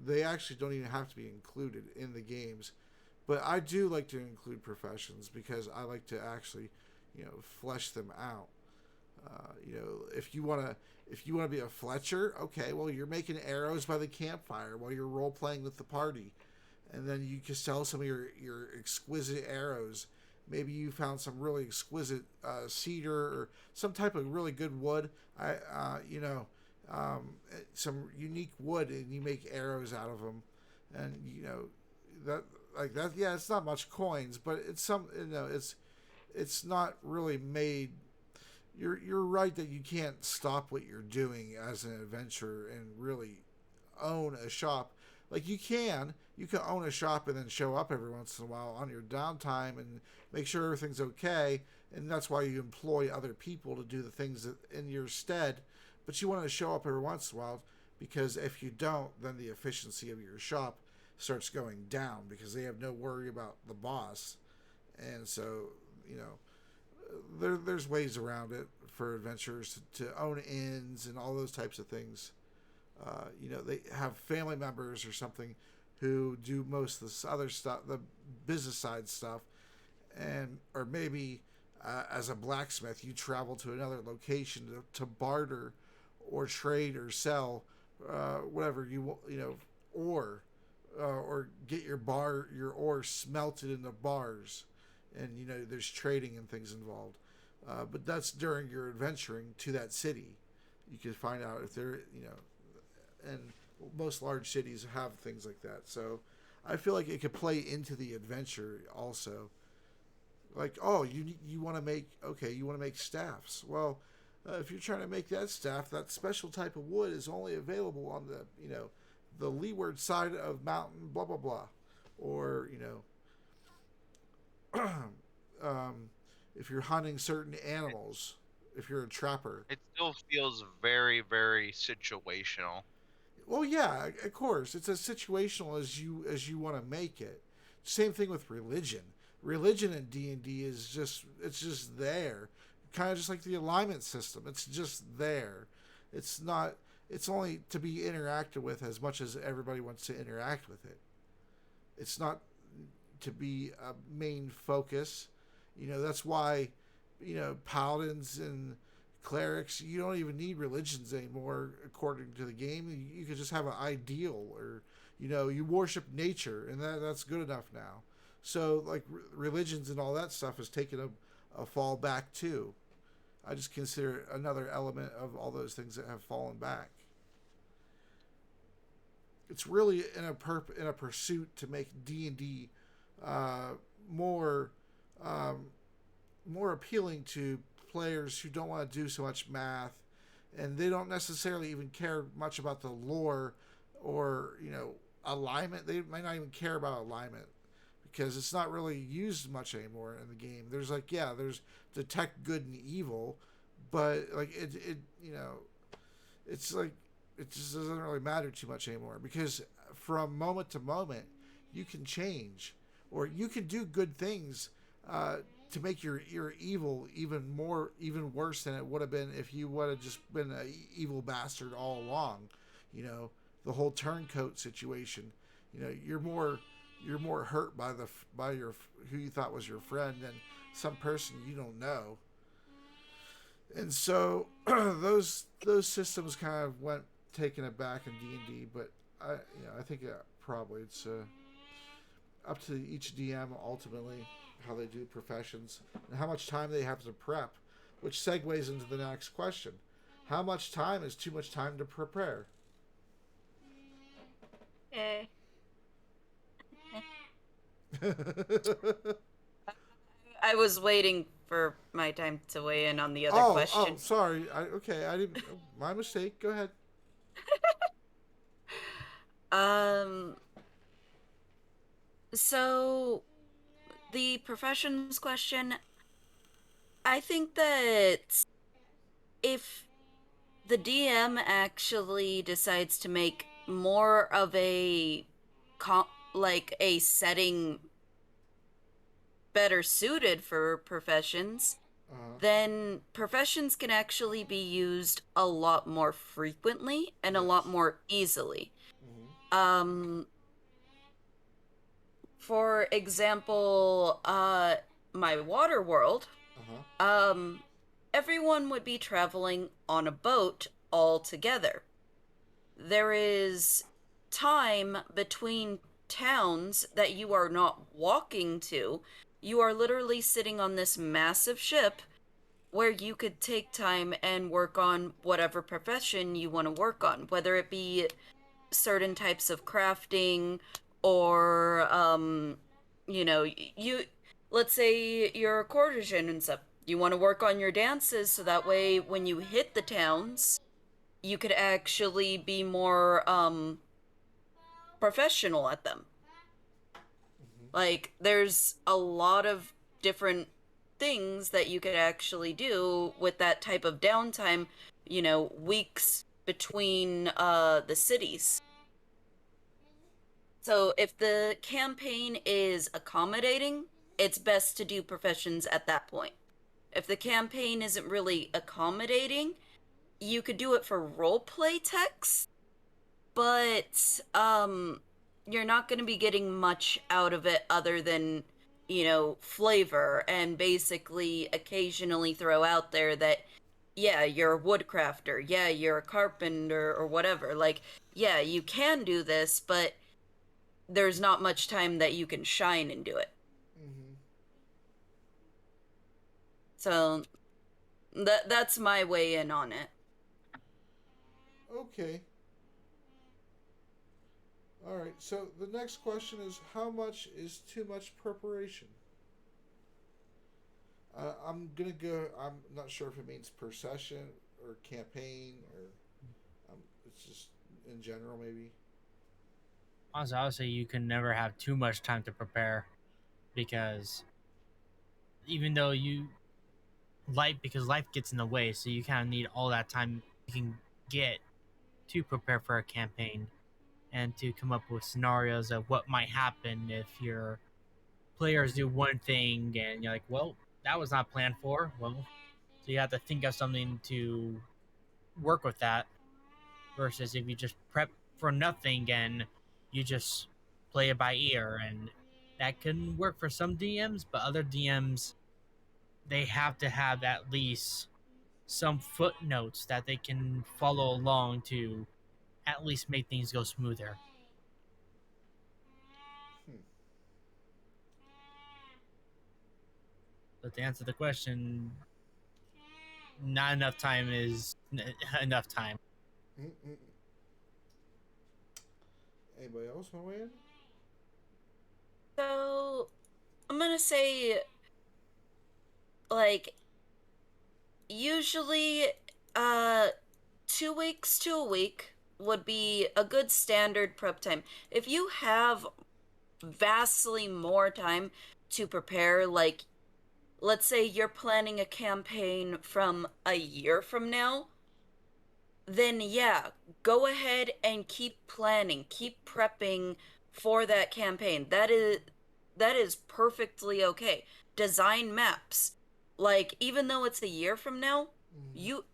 [SPEAKER 2] they actually don't even have to be included in the games. But I do like to include professions because I like to actually, flesh them out. If you want to be a Fletcher, okay, well you're making arrows by the campfire while you're role playing with the party, and then you can sell some of your exquisite arrows. Maybe you found some really exquisite cedar or some type of really good wood. Some unique wood, and you make arrows out of them, and that like that. Yeah, it's not much coins, but it's some. It's not really made. You're right that you can't stop what you're doing as an adventurer and really own a shop. Like you can own a shop and then show up every once in a while on your downtime and make sure everything's okay, and that's why you employ other people to do the things that in your stead. But you want to show up every once in a while, because if you don't, then the efficiency of your shop starts going down because they have no worry about the boss, and so you know there's ways around it for adventurers to own inns and all those types of things. They have family members or something who do most of this other stuff, the business side stuff, and or maybe as a blacksmith, you travel to another location to barter or trade or sell whatever or get your ore smelted in the bars, and there's trading and things involved. But that's during your adventuring to that city. You can find out if they're and most large cities have things like that. So I feel like it could play into the adventure also. Like, oh, you want to make staffs. Well, if you're trying to make that staff, that special type of wood is only available on the leeward side of mountain blah blah blah, or if you're hunting certain animals, if you're a trapper.
[SPEAKER 4] It still feels very, very situational.
[SPEAKER 2] Well, yeah, of course, it's as situational as you want to make it. Same thing with religion. Religion in D&D is just there, kind of just like the alignment system. It's just there. It's not. It's only to be interacted with as much as everybody wants to interact with it. It's not to be a main focus. That's why paladins and clerics, you don't even need religions anymore according to the game. You could just have an ideal, or you worship nature, and that's good enough now. So like religions and all that stuff has taken a fall back too. I just consider it another element of all those things that have fallen back. It's really in a pursuit to make D&D more more appealing to players who don't want to do so much math, and they don't necessarily even care much about the lore or alignment. They might not even care about alignment because it's not really used much anymore in the game. There's there's detect good and evil, but like it it's like it just doesn't really matter too much anymore because from moment to moment you can change or you can do good things to make your evil even worse than it would have been if you would have just been an evil bastard all along. The whole turncoat situation. You're more hurt by your who you thought was your friend than some person you don't know. And so those systems kind of went taking it back in D&D, but I think probably it's up to each DM ultimately how they do professions and how much time they have to prep, which segues into the next question. How much time is too much time to prepare?
[SPEAKER 1] Okay. I was waiting for my time to weigh in on the other question.
[SPEAKER 2] Oh, sorry. I didn't. My mistake. Go ahead.
[SPEAKER 1] So the professions question, I think that if the DM actually decides to make more of a a setting better suited for professions, then professions can actually be used a lot more frequently and a lot more easily. For example, my water world, everyone would be traveling on a boat all together. There is time between towns that you are not walking to. You are literally sitting on this massive ship where you could take time and work on whatever profession you want to work on, whether it be certain types of crafting or you let's say you're a courtesan and stuff. You want to work on your dances so that way when you hit the towns, you could actually be more professional at them. Like there's a lot of different things that you could actually do with that type of downtime, weeks between the cities. So if the campaign is accommodating, it's best to do professions at that point. If the campaign isn't really accommodating, you could do it for roleplay text, but you're not going to be getting much out of it other than flavor, and basically occasionally throw out there that yeah, you're a woodcrafter, yeah, you're a carpenter or whatever. Like, yeah, you can do this, but there's not much time that you can shine and do it. So that's my way in on it.
[SPEAKER 2] Okay. All right. So the next question is, how much is too much preparation? I'm gonna go. I'm not sure if it means per session or campaign or it's just in general maybe.
[SPEAKER 3] Honestly, I would say you can never have too much time to prepare because even though because life gets in the way, so you kind of need all that time you can get to prepare for a campaign and to come up with scenarios of what might happen if your players do one thing and you're like, well, that was not planned for. Well, so you have to think of something to work with that versus if you just prep for nothing and you just play it by ear. And that can work for some DMs, but other DMs, they have to have at least some footnotes that they can follow along to at least make things go smoother. So to answer the question, not enough time is enough time.
[SPEAKER 2] Mm-mm. Anybody else want to weigh in?
[SPEAKER 1] So I'm gonna say, like, usually, uh, 2 weeks to a week would be a good standard prep time. If you have vastly more time to prepare, like, let's say you're planning a campaign from a year from now, then yeah, go ahead and keep planning, keep prepping for that campaign. That is perfectly okay. Design maps. Like, even though it's a year from now,
[SPEAKER 2] Mm.
[SPEAKER 1] you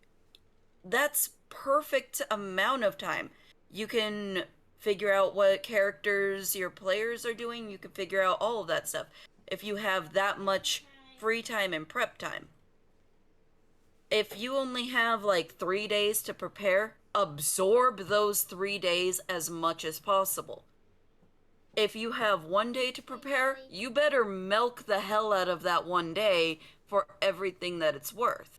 [SPEAKER 1] that's perfect amount of time. You can figure out what characters your players are doing, you can figure out all of that stuff if you have that much free time and prep time. If you only have like 3 days to prepare, absorb those 3 days as much as possible. If you have one day to prepare, you better milk the hell out of that one day for everything that it's worth.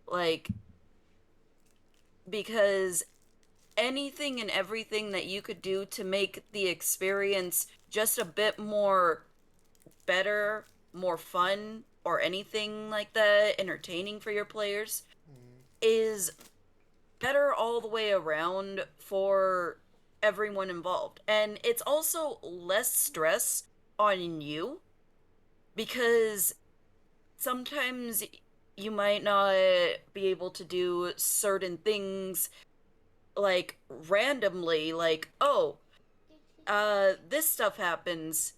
[SPEAKER 1] Like, because anything and everything that you could do to make the experience just a bit more better, more fun, or anything like that, entertaining for your players,
[SPEAKER 2] Mm.
[SPEAKER 1] is better all the way around for everyone involved. And it's also less stress on you because sometimes you might not be able to do certain things like randomly, like, oh, this stuff happens.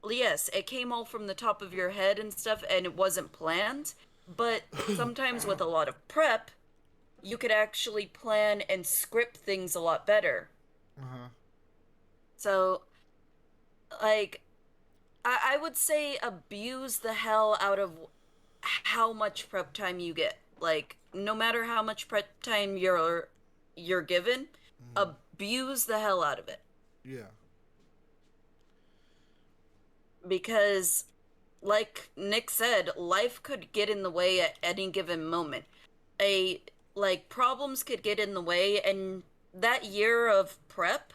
[SPEAKER 1] Yes, it came all from the top of your head and stuff, and it wasn't planned. But sometimes with a lot of prep, you could actually plan and script things a lot better.
[SPEAKER 2] Uh-huh.
[SPEAKER 1] So, like, I would say abuse the hell out of how much prep time you get. Like, no matter how much prep time you're given,
[SPEAKER 2] Mm.
[SPEAKER 1] abuse the hell out of it.
[SPEAKER 2] Yeah.
[SPEAKER 1] Because, like Nick said, life could get in the way at any given moment. A Like, problems could get in the way, and that year of prep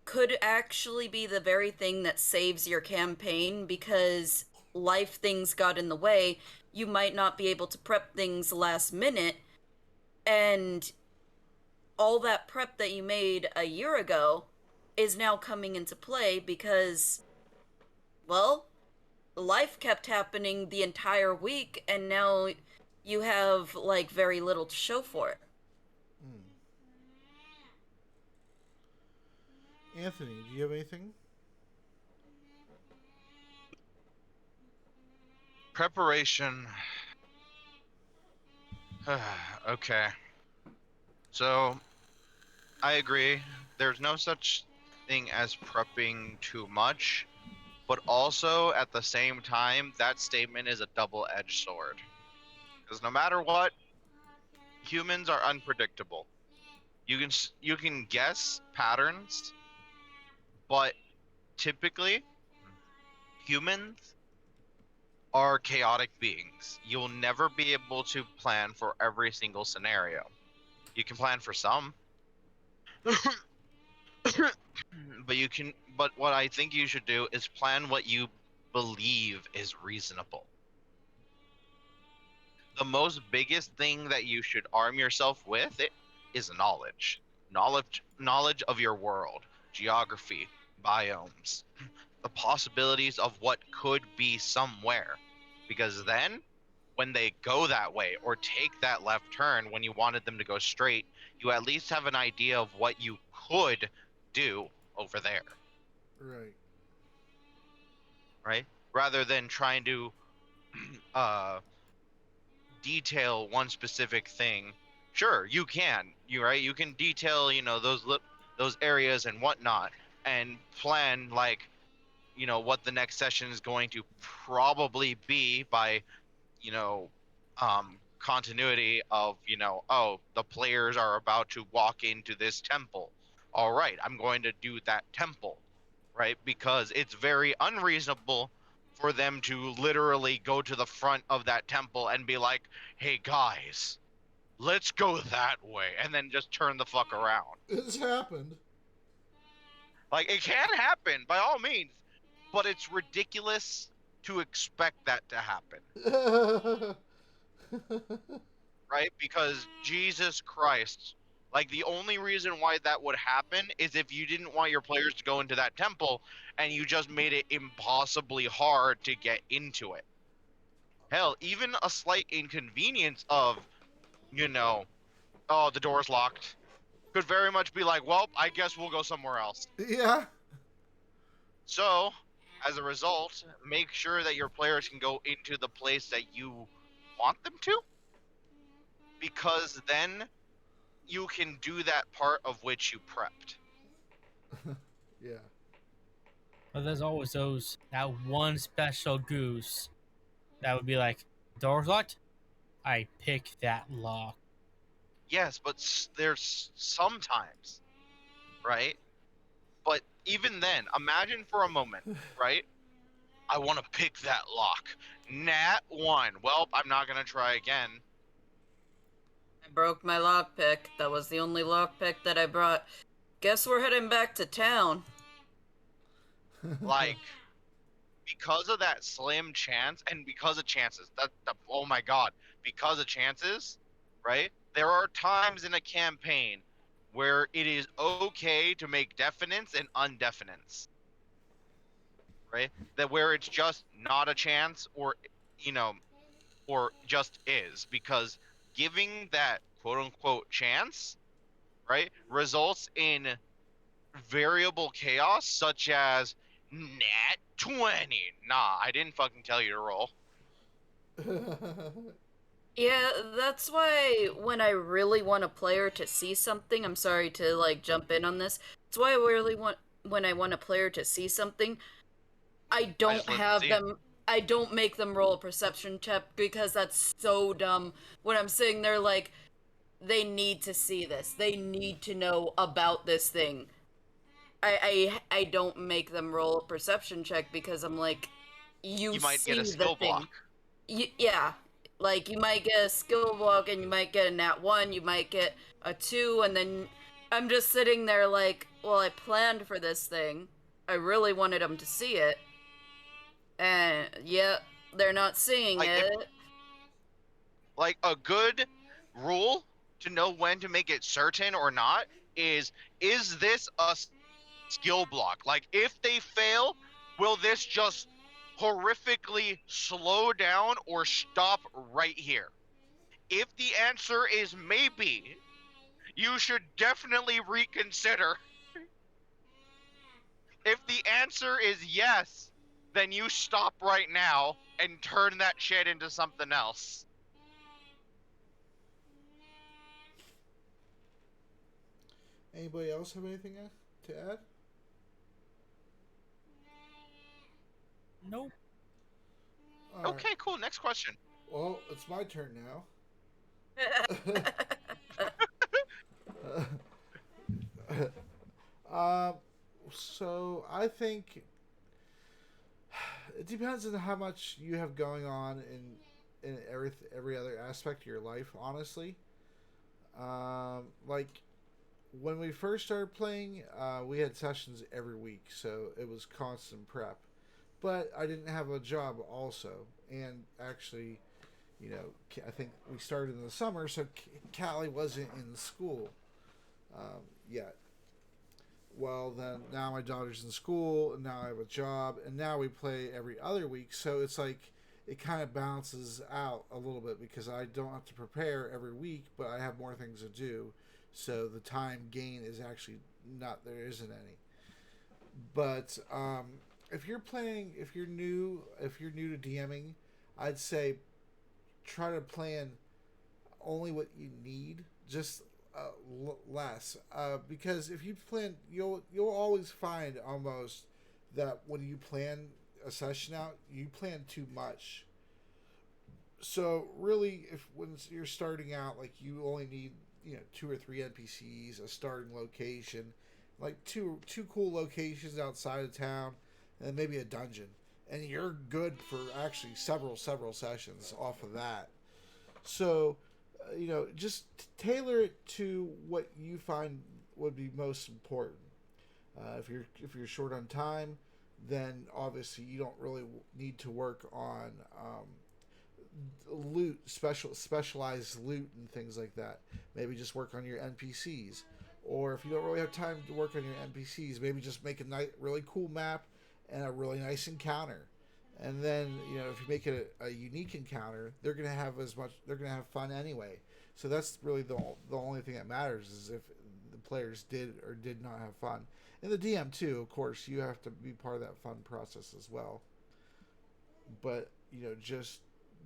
[SPEAKER 1] could actually be the very thing that saves your campaign because life things got in the way. You might not be able to prep things last minute, and all that prep that you made a year ago is now coming into play because, well, life kept happening the entire week, and now you have like very little to show for it.
[SPEAKER 2] Mm. Anthony, do you have anything?
[SPEAKER 4] Preparation. Okay. So I agree. There's no such thing as prepping too much, but also at the same time, that statement is a double-edged sword. Because no matter what, humans are unpredictable. You can guess patterns, but typically humans are chaotic beings. You'll never be able to plan for every single scenario. You can plan for some, but what I think you should do is plan what you believe is reasonable. The most biggest thing that you should arm yourself with is knowledge. Knowledge of your world, geography, biomes, the possibilities of what could be somewhere. Because then when they go that way or take that left turn when you wanted them to go straight, you at least have an idea of what you could do over there,
[SPEAKER 2] Right.
[SPEAKER 4] right? Rather than trying to uh, detail one specific thing. Sure, you can. You can detail, those areas and whatnot, and plan like, what the next session is going to probably be by, continuity of, oh, the players are about to walk into this temple. All right, I'm going to do that temple, right? Because it's very unreasonable for them to literally go to the front of that temple and be like, "Hey guys, let's go that way," and then just turn the fuck around.
[SPEAKER 2] It's happened.
[SPEAKER 4] Like, it can happen by all means, but it's ridiculous to expect that to happen, right? Because Jesus Christ, like, the only reason why that would happen is if you didn't want your players to go into that temple and you just made it impossibly hard to get into it. Hell, even a slight inconvenience of, you know, oh, the door's locked, could very much be like, well, I guess we'll go somewhere else.
[SPEAKER 2] Yeah.
[SPEAKER 4] So, as a result, make sure that your players can go into the place that you want them to, because then you can do that part of which you prepped.
[SPEAKER 2] Yeah.
[SPEAKER 3] But there's always that one special goose that would be like, door's locked. I pick that lock.
[SPEAKER 4] Yes, but there's sometimes, right? But even then, imagine for a moment, right? I want to pick that lock. Nat 1. Well, I'm not going to try again.
[SPEAKER 1] I broke my lockpick. That was the only lockpick that I brought. Guess we're heading back to town.
[SPEAKER 4] Like, because of that slim chance, and because of chances, oh my god, because of chances, right? There are times in a campaign where it is okay to make definites and undefinites, right? That where it's just not a chance, or, you know, or just is, because giving that quote unquote chance, right, results in variable chaos such as nat 20. Nah, I didn't fucking tell you to roll.
[SPEAKER 1] Yeah, that's why when I really want a player to see something, I'm sorry to like jump in on this. That's why I really want when I want a player to see something, I don't
[SPEAKER 4] just let them
[SPEAKER 1] have
[SPEAKER 4] see it.
[SPEAKER 1] them I don't make them roll a perception check because that's so dumb. When I'm sitting there like they need to see this. They need to know about this thing. I don't make them roll a perception check because I'm like you
[SPEAKER 4] You might get
[SPEAKER 1] see
[SPEAKER 4] a
[SPEAKER 1] the
[SPEAKER 4] skill
[SPEAKER 1] thing.
[SPEAKER 4] block.
[SPEAKER 1] Yeah, like you might get a skill block and you might get a nat 1, you might get a 2, and then I'm just sitting there like, well, I planned for this thing. I really wanted them to see it. And yeah, they're not seeing
[SPEAKER 4] Like,
[SPEAKER 1] it.
[SPEAKER 4] like a good rule to know when to make it certain or not is this a skill block? Like, if they fail, will this just horrifically slow down or stop right here? If the answer is maybe, you should definitely reconsider. If the answer is yes, then you stop right now and turn that shit into something else.
[SPEAKER 2] Anybody else have anything to add?
[SPEAKER 3] Nope.
[SPEAKER 2] All right.
[SPEAKER 4] Okay, cool. Next question.
[SPEAKER 2] Well, it's my turn now. So I think it depends on how much you have going on in every other aspect of your life. Honestly, like when we first started playing, we had sessions every week, so it was constant prep. But I didn't have a job also, and actually, you know, I think we started in the summer, so Callie wasn't in school yet. Well, then now my daughter's in school, and now I have a job, and now we play every other week, so it's like it kind of balances out a little bit because I don't have to prepare every week, but I have more things to do, so the time gain is actually not there isn't any. But if you're playing, if you're new to DMing, I'd say try to plan only what you need, just less. Because if you plan, you'll always find almost that when you plan a session out, you plan too much. So really, if when you're starting out, like you only need 2 or 3 NPCs, a starting location, like two cool locations outside of town, and maybe a dungeon. and you're good for actually several sessions off of that. So, just tailor it to what you find would be most important. If you're short on time, then obviously you don't really need to work on loot, specialized loot and things like that. Maybe just work on your NPCs, or if you don't really have time to work on your NPCs, maybe just make a really cool map and a really nice encounter. And then if you make it a unique encounter, they're gonna have as much. They're gonna have fun anyway. So that's really the only thing that matters is if the players did or did not have fun. And the DM too, of course, you have to be part of that fun process as well. But just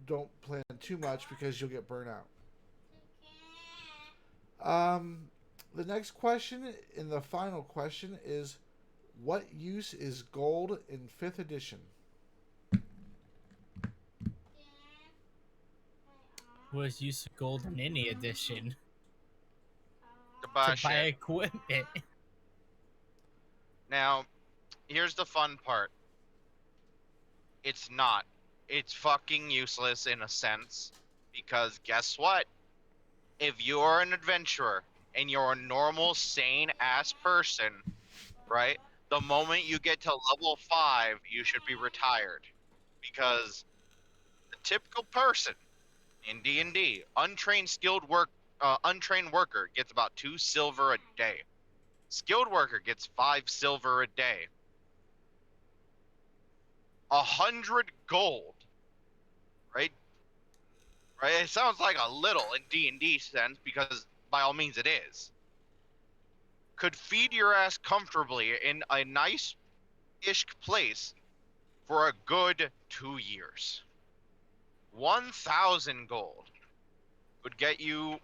[SPEAKER 2] don't plan too much because you'll get burnt out. The next question and the final question is, what use is gold in 5th edition?
[SPEAKER 3] Was use of gold in any edition
[SPEAKER 4] To buy
[SPEAKER 3] to buy
[SPEAKER 4] shit.
[SPEAKER 3] equipment.
[SPEAKER 4] Now, here's the fun part. It's not. It's fucking useless in a sense. Because guess what? If you're an adventurer and you're a normal, sane ass person, right? The moment you get to level 5, you should be retired. Because the typical person in D&D, untrained worker gets about 2 silver a day. Skilled worker gets 5 silver a day. 100 gold, right? Right? It sounds like a little in D&D sense because by all means it is. Could feed your ass comfortably in a nice-ish place for a good 2 years. 1,000 gold would get you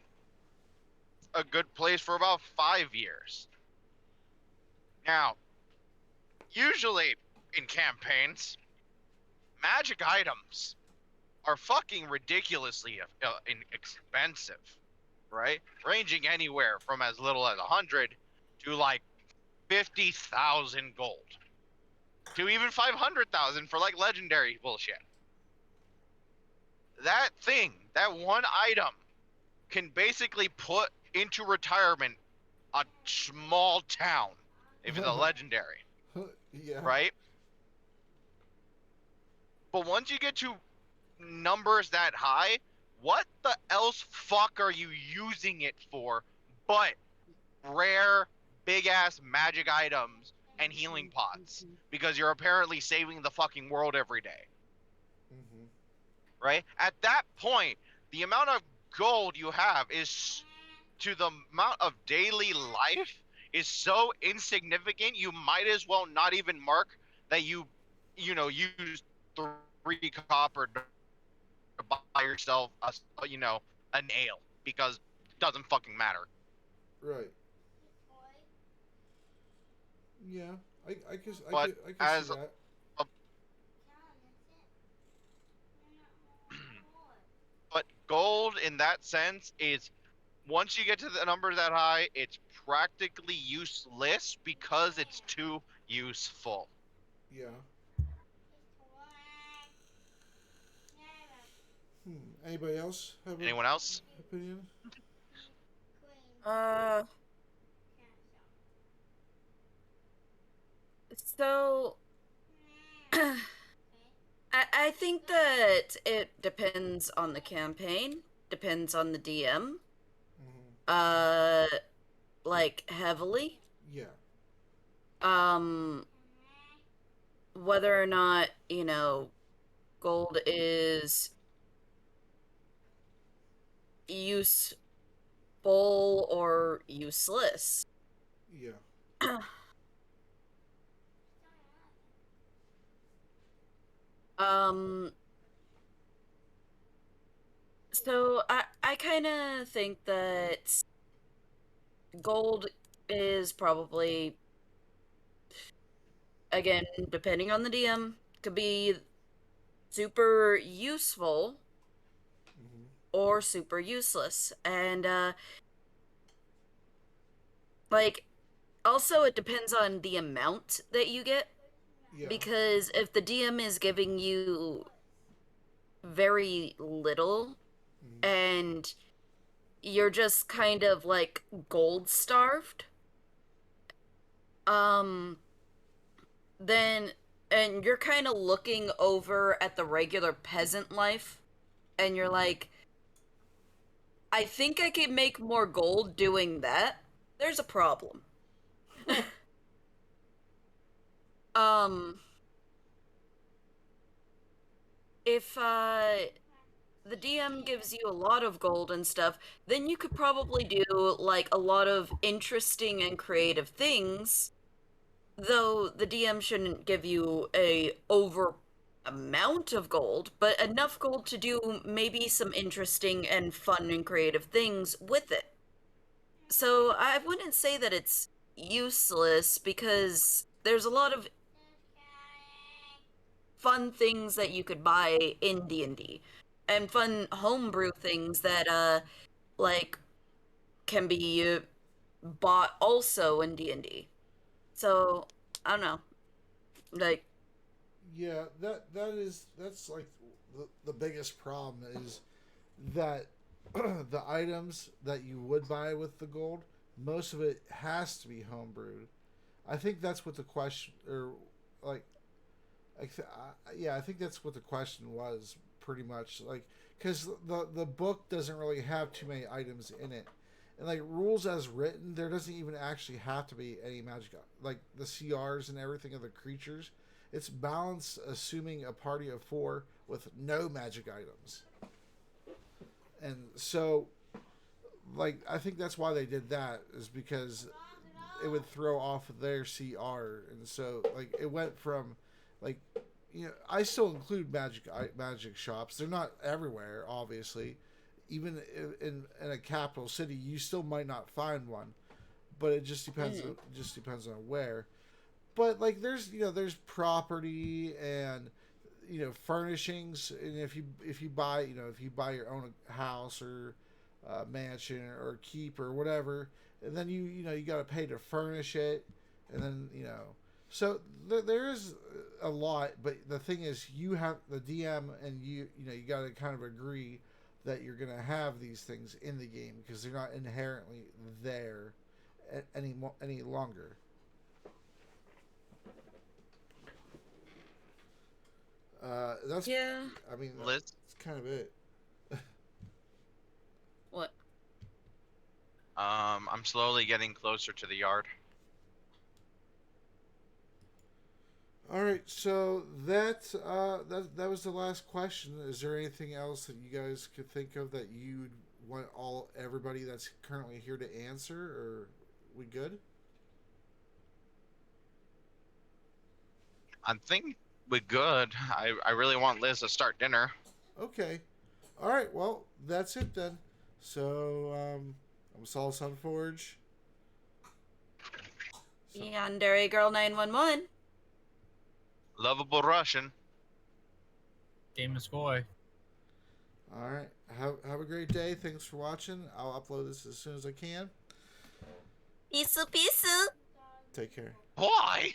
[SPEAKER 4] a good place for about 5 years. Now, usually in campaigns, magic items are fucking ridiculously expensive, right? Ranging anywhere from as little as 100 to like 50,000 gold to even 500,000 for like legendary bullshit. That thing, that one item, can basically put into retirement a small town if it's a legendary,
[SPEAKER 2] Yeah.
[SPEAKER 4] right? But once you get to numbers that high, what the else fuck are you using it for but rare big ass magic items and healing pots? Because you're apparently saving the fucking world every day.
[SPEAKER 2] Mm-hmm.
[SPEAKER 4] Right? At that point, the amount of gold you have is to the amount of daily life is so insignificant, you might as well not even mark that you use 3 copper to buy yourself a nail, because it doesn't fucking matter.
[SPEAKER 2] Right. Yeah, I can
[SPEAKER 4] But as
[SPEAKER 2] see that.
[SPEAKER 4] But gold in that sense is, once you get to the numbers that high, it's practically useless because it's too useful.
[SPEAKER 2] Yeah. Anybody else have
[SPEAKER 4] Anyone else?
[SPEAKER 2] an opinion?
[SPEAKER 1] So I think that it depends on the campaign, depends on the DM,
[SPEAKER 2] Mm-hmm.
[SPEAKER 1] like heavily.
[SPEAKER 2] Yeah.
[SPEAKER 1] Whether or not, gold is useful or useless.
[SPEAKER 2] Yeah.
[SPEAKER 1] Um, so I kind of think that gold is probably, again, depending on the DM, could be super useful
[SPEAKER 2] Mm-hmm.
[SPEAKER 1] or super useless. And like, also it depends on the amount that you get.
[SPEAKER 2] Yeah.
[SPEAKER 1] Because if the DM is giving you very little
[SPEAKER 2] Mhm.
[SPEAKER 1] and you're just kind of like gold starved, um, then and you're kind of looking over at the regular peasant life and you're like, I think I can make more gold doing that. There's a problem. Um, if the DM gives you a lot of gold and stuff, then you could probably do like a lot of interesting and creative things, though the DM shouldn't give you a over amount of gold, but enough gold to do maybe some interesting and fun and creative things with it. So I wouldn't say that it's useless because there's a lot of fun things that you could buy in D&D and fun homebrew things that like can be bought also in D&D. So, I don't know. Like
[SPEAKER 2] Yeah, that's like the biggest problem is that the items that you would buy with the gold, most of it has to be homebrewed. I think that's what the question, or like, yeah, I think that's what the question was pretty much. Like, because the book doesn't really have too many items in it, and like rules as written, there doesn't even actually have to be any magic. Like the CRs and everything of the creatures, it's balanced, assuming a party of 4 with no magic items, and so like I think that's why they did that is because it would throw off their CR, and so like it went from like I still include magic shops. They're not everywhere, obviously. Even in a capital city, you still might not find one, but it just depends.
[SPEAKER 1] mm,
[SPEAKER 2] Just depends on where. But like there's property and furnishings, and if you buy if you buy your own house or mansion or keep or whatever, and then you got to pay to furnish it, and then so there is a lot, but the thing is you have the DM, and you got to kind of agree that you're going to have these things in the game because they're not inherently there any longer. That's
[SPEAKER 1] yeah.
[SPEAKER 2] I mean
[SPEAKER 4] Liz,
[SPEAKER 2] that's kind of it.
[SPEAKER 1] What?
[SPEAKER 4] I'm slowly getting closer to the yard.
[SPEAKER 2] All right, so that was the last question. Is there anything else that you guys could think of that you'd want everybody that's currently here to answer, or we good?
[SPEAKER 4] I think we're good. I really want Liz to start dinner.
[SPEAKER 2] Okay. All right. Well, that's it then. So I'm Saul Sunforge. So,
[SPEAKER 1] Yandere Girl 911.
[SPEAKER 4] Lovable Russian.
[SPEAKER 3] DaminSkoy.
[SPEAKER 2] all right. Have a great day. Thanks for watching. I'll upload this as soon as I can.
[SPEAKER 1] Pisu pisu.
[SPEAKER 2] Take care.
[SPEAKER 4] Why?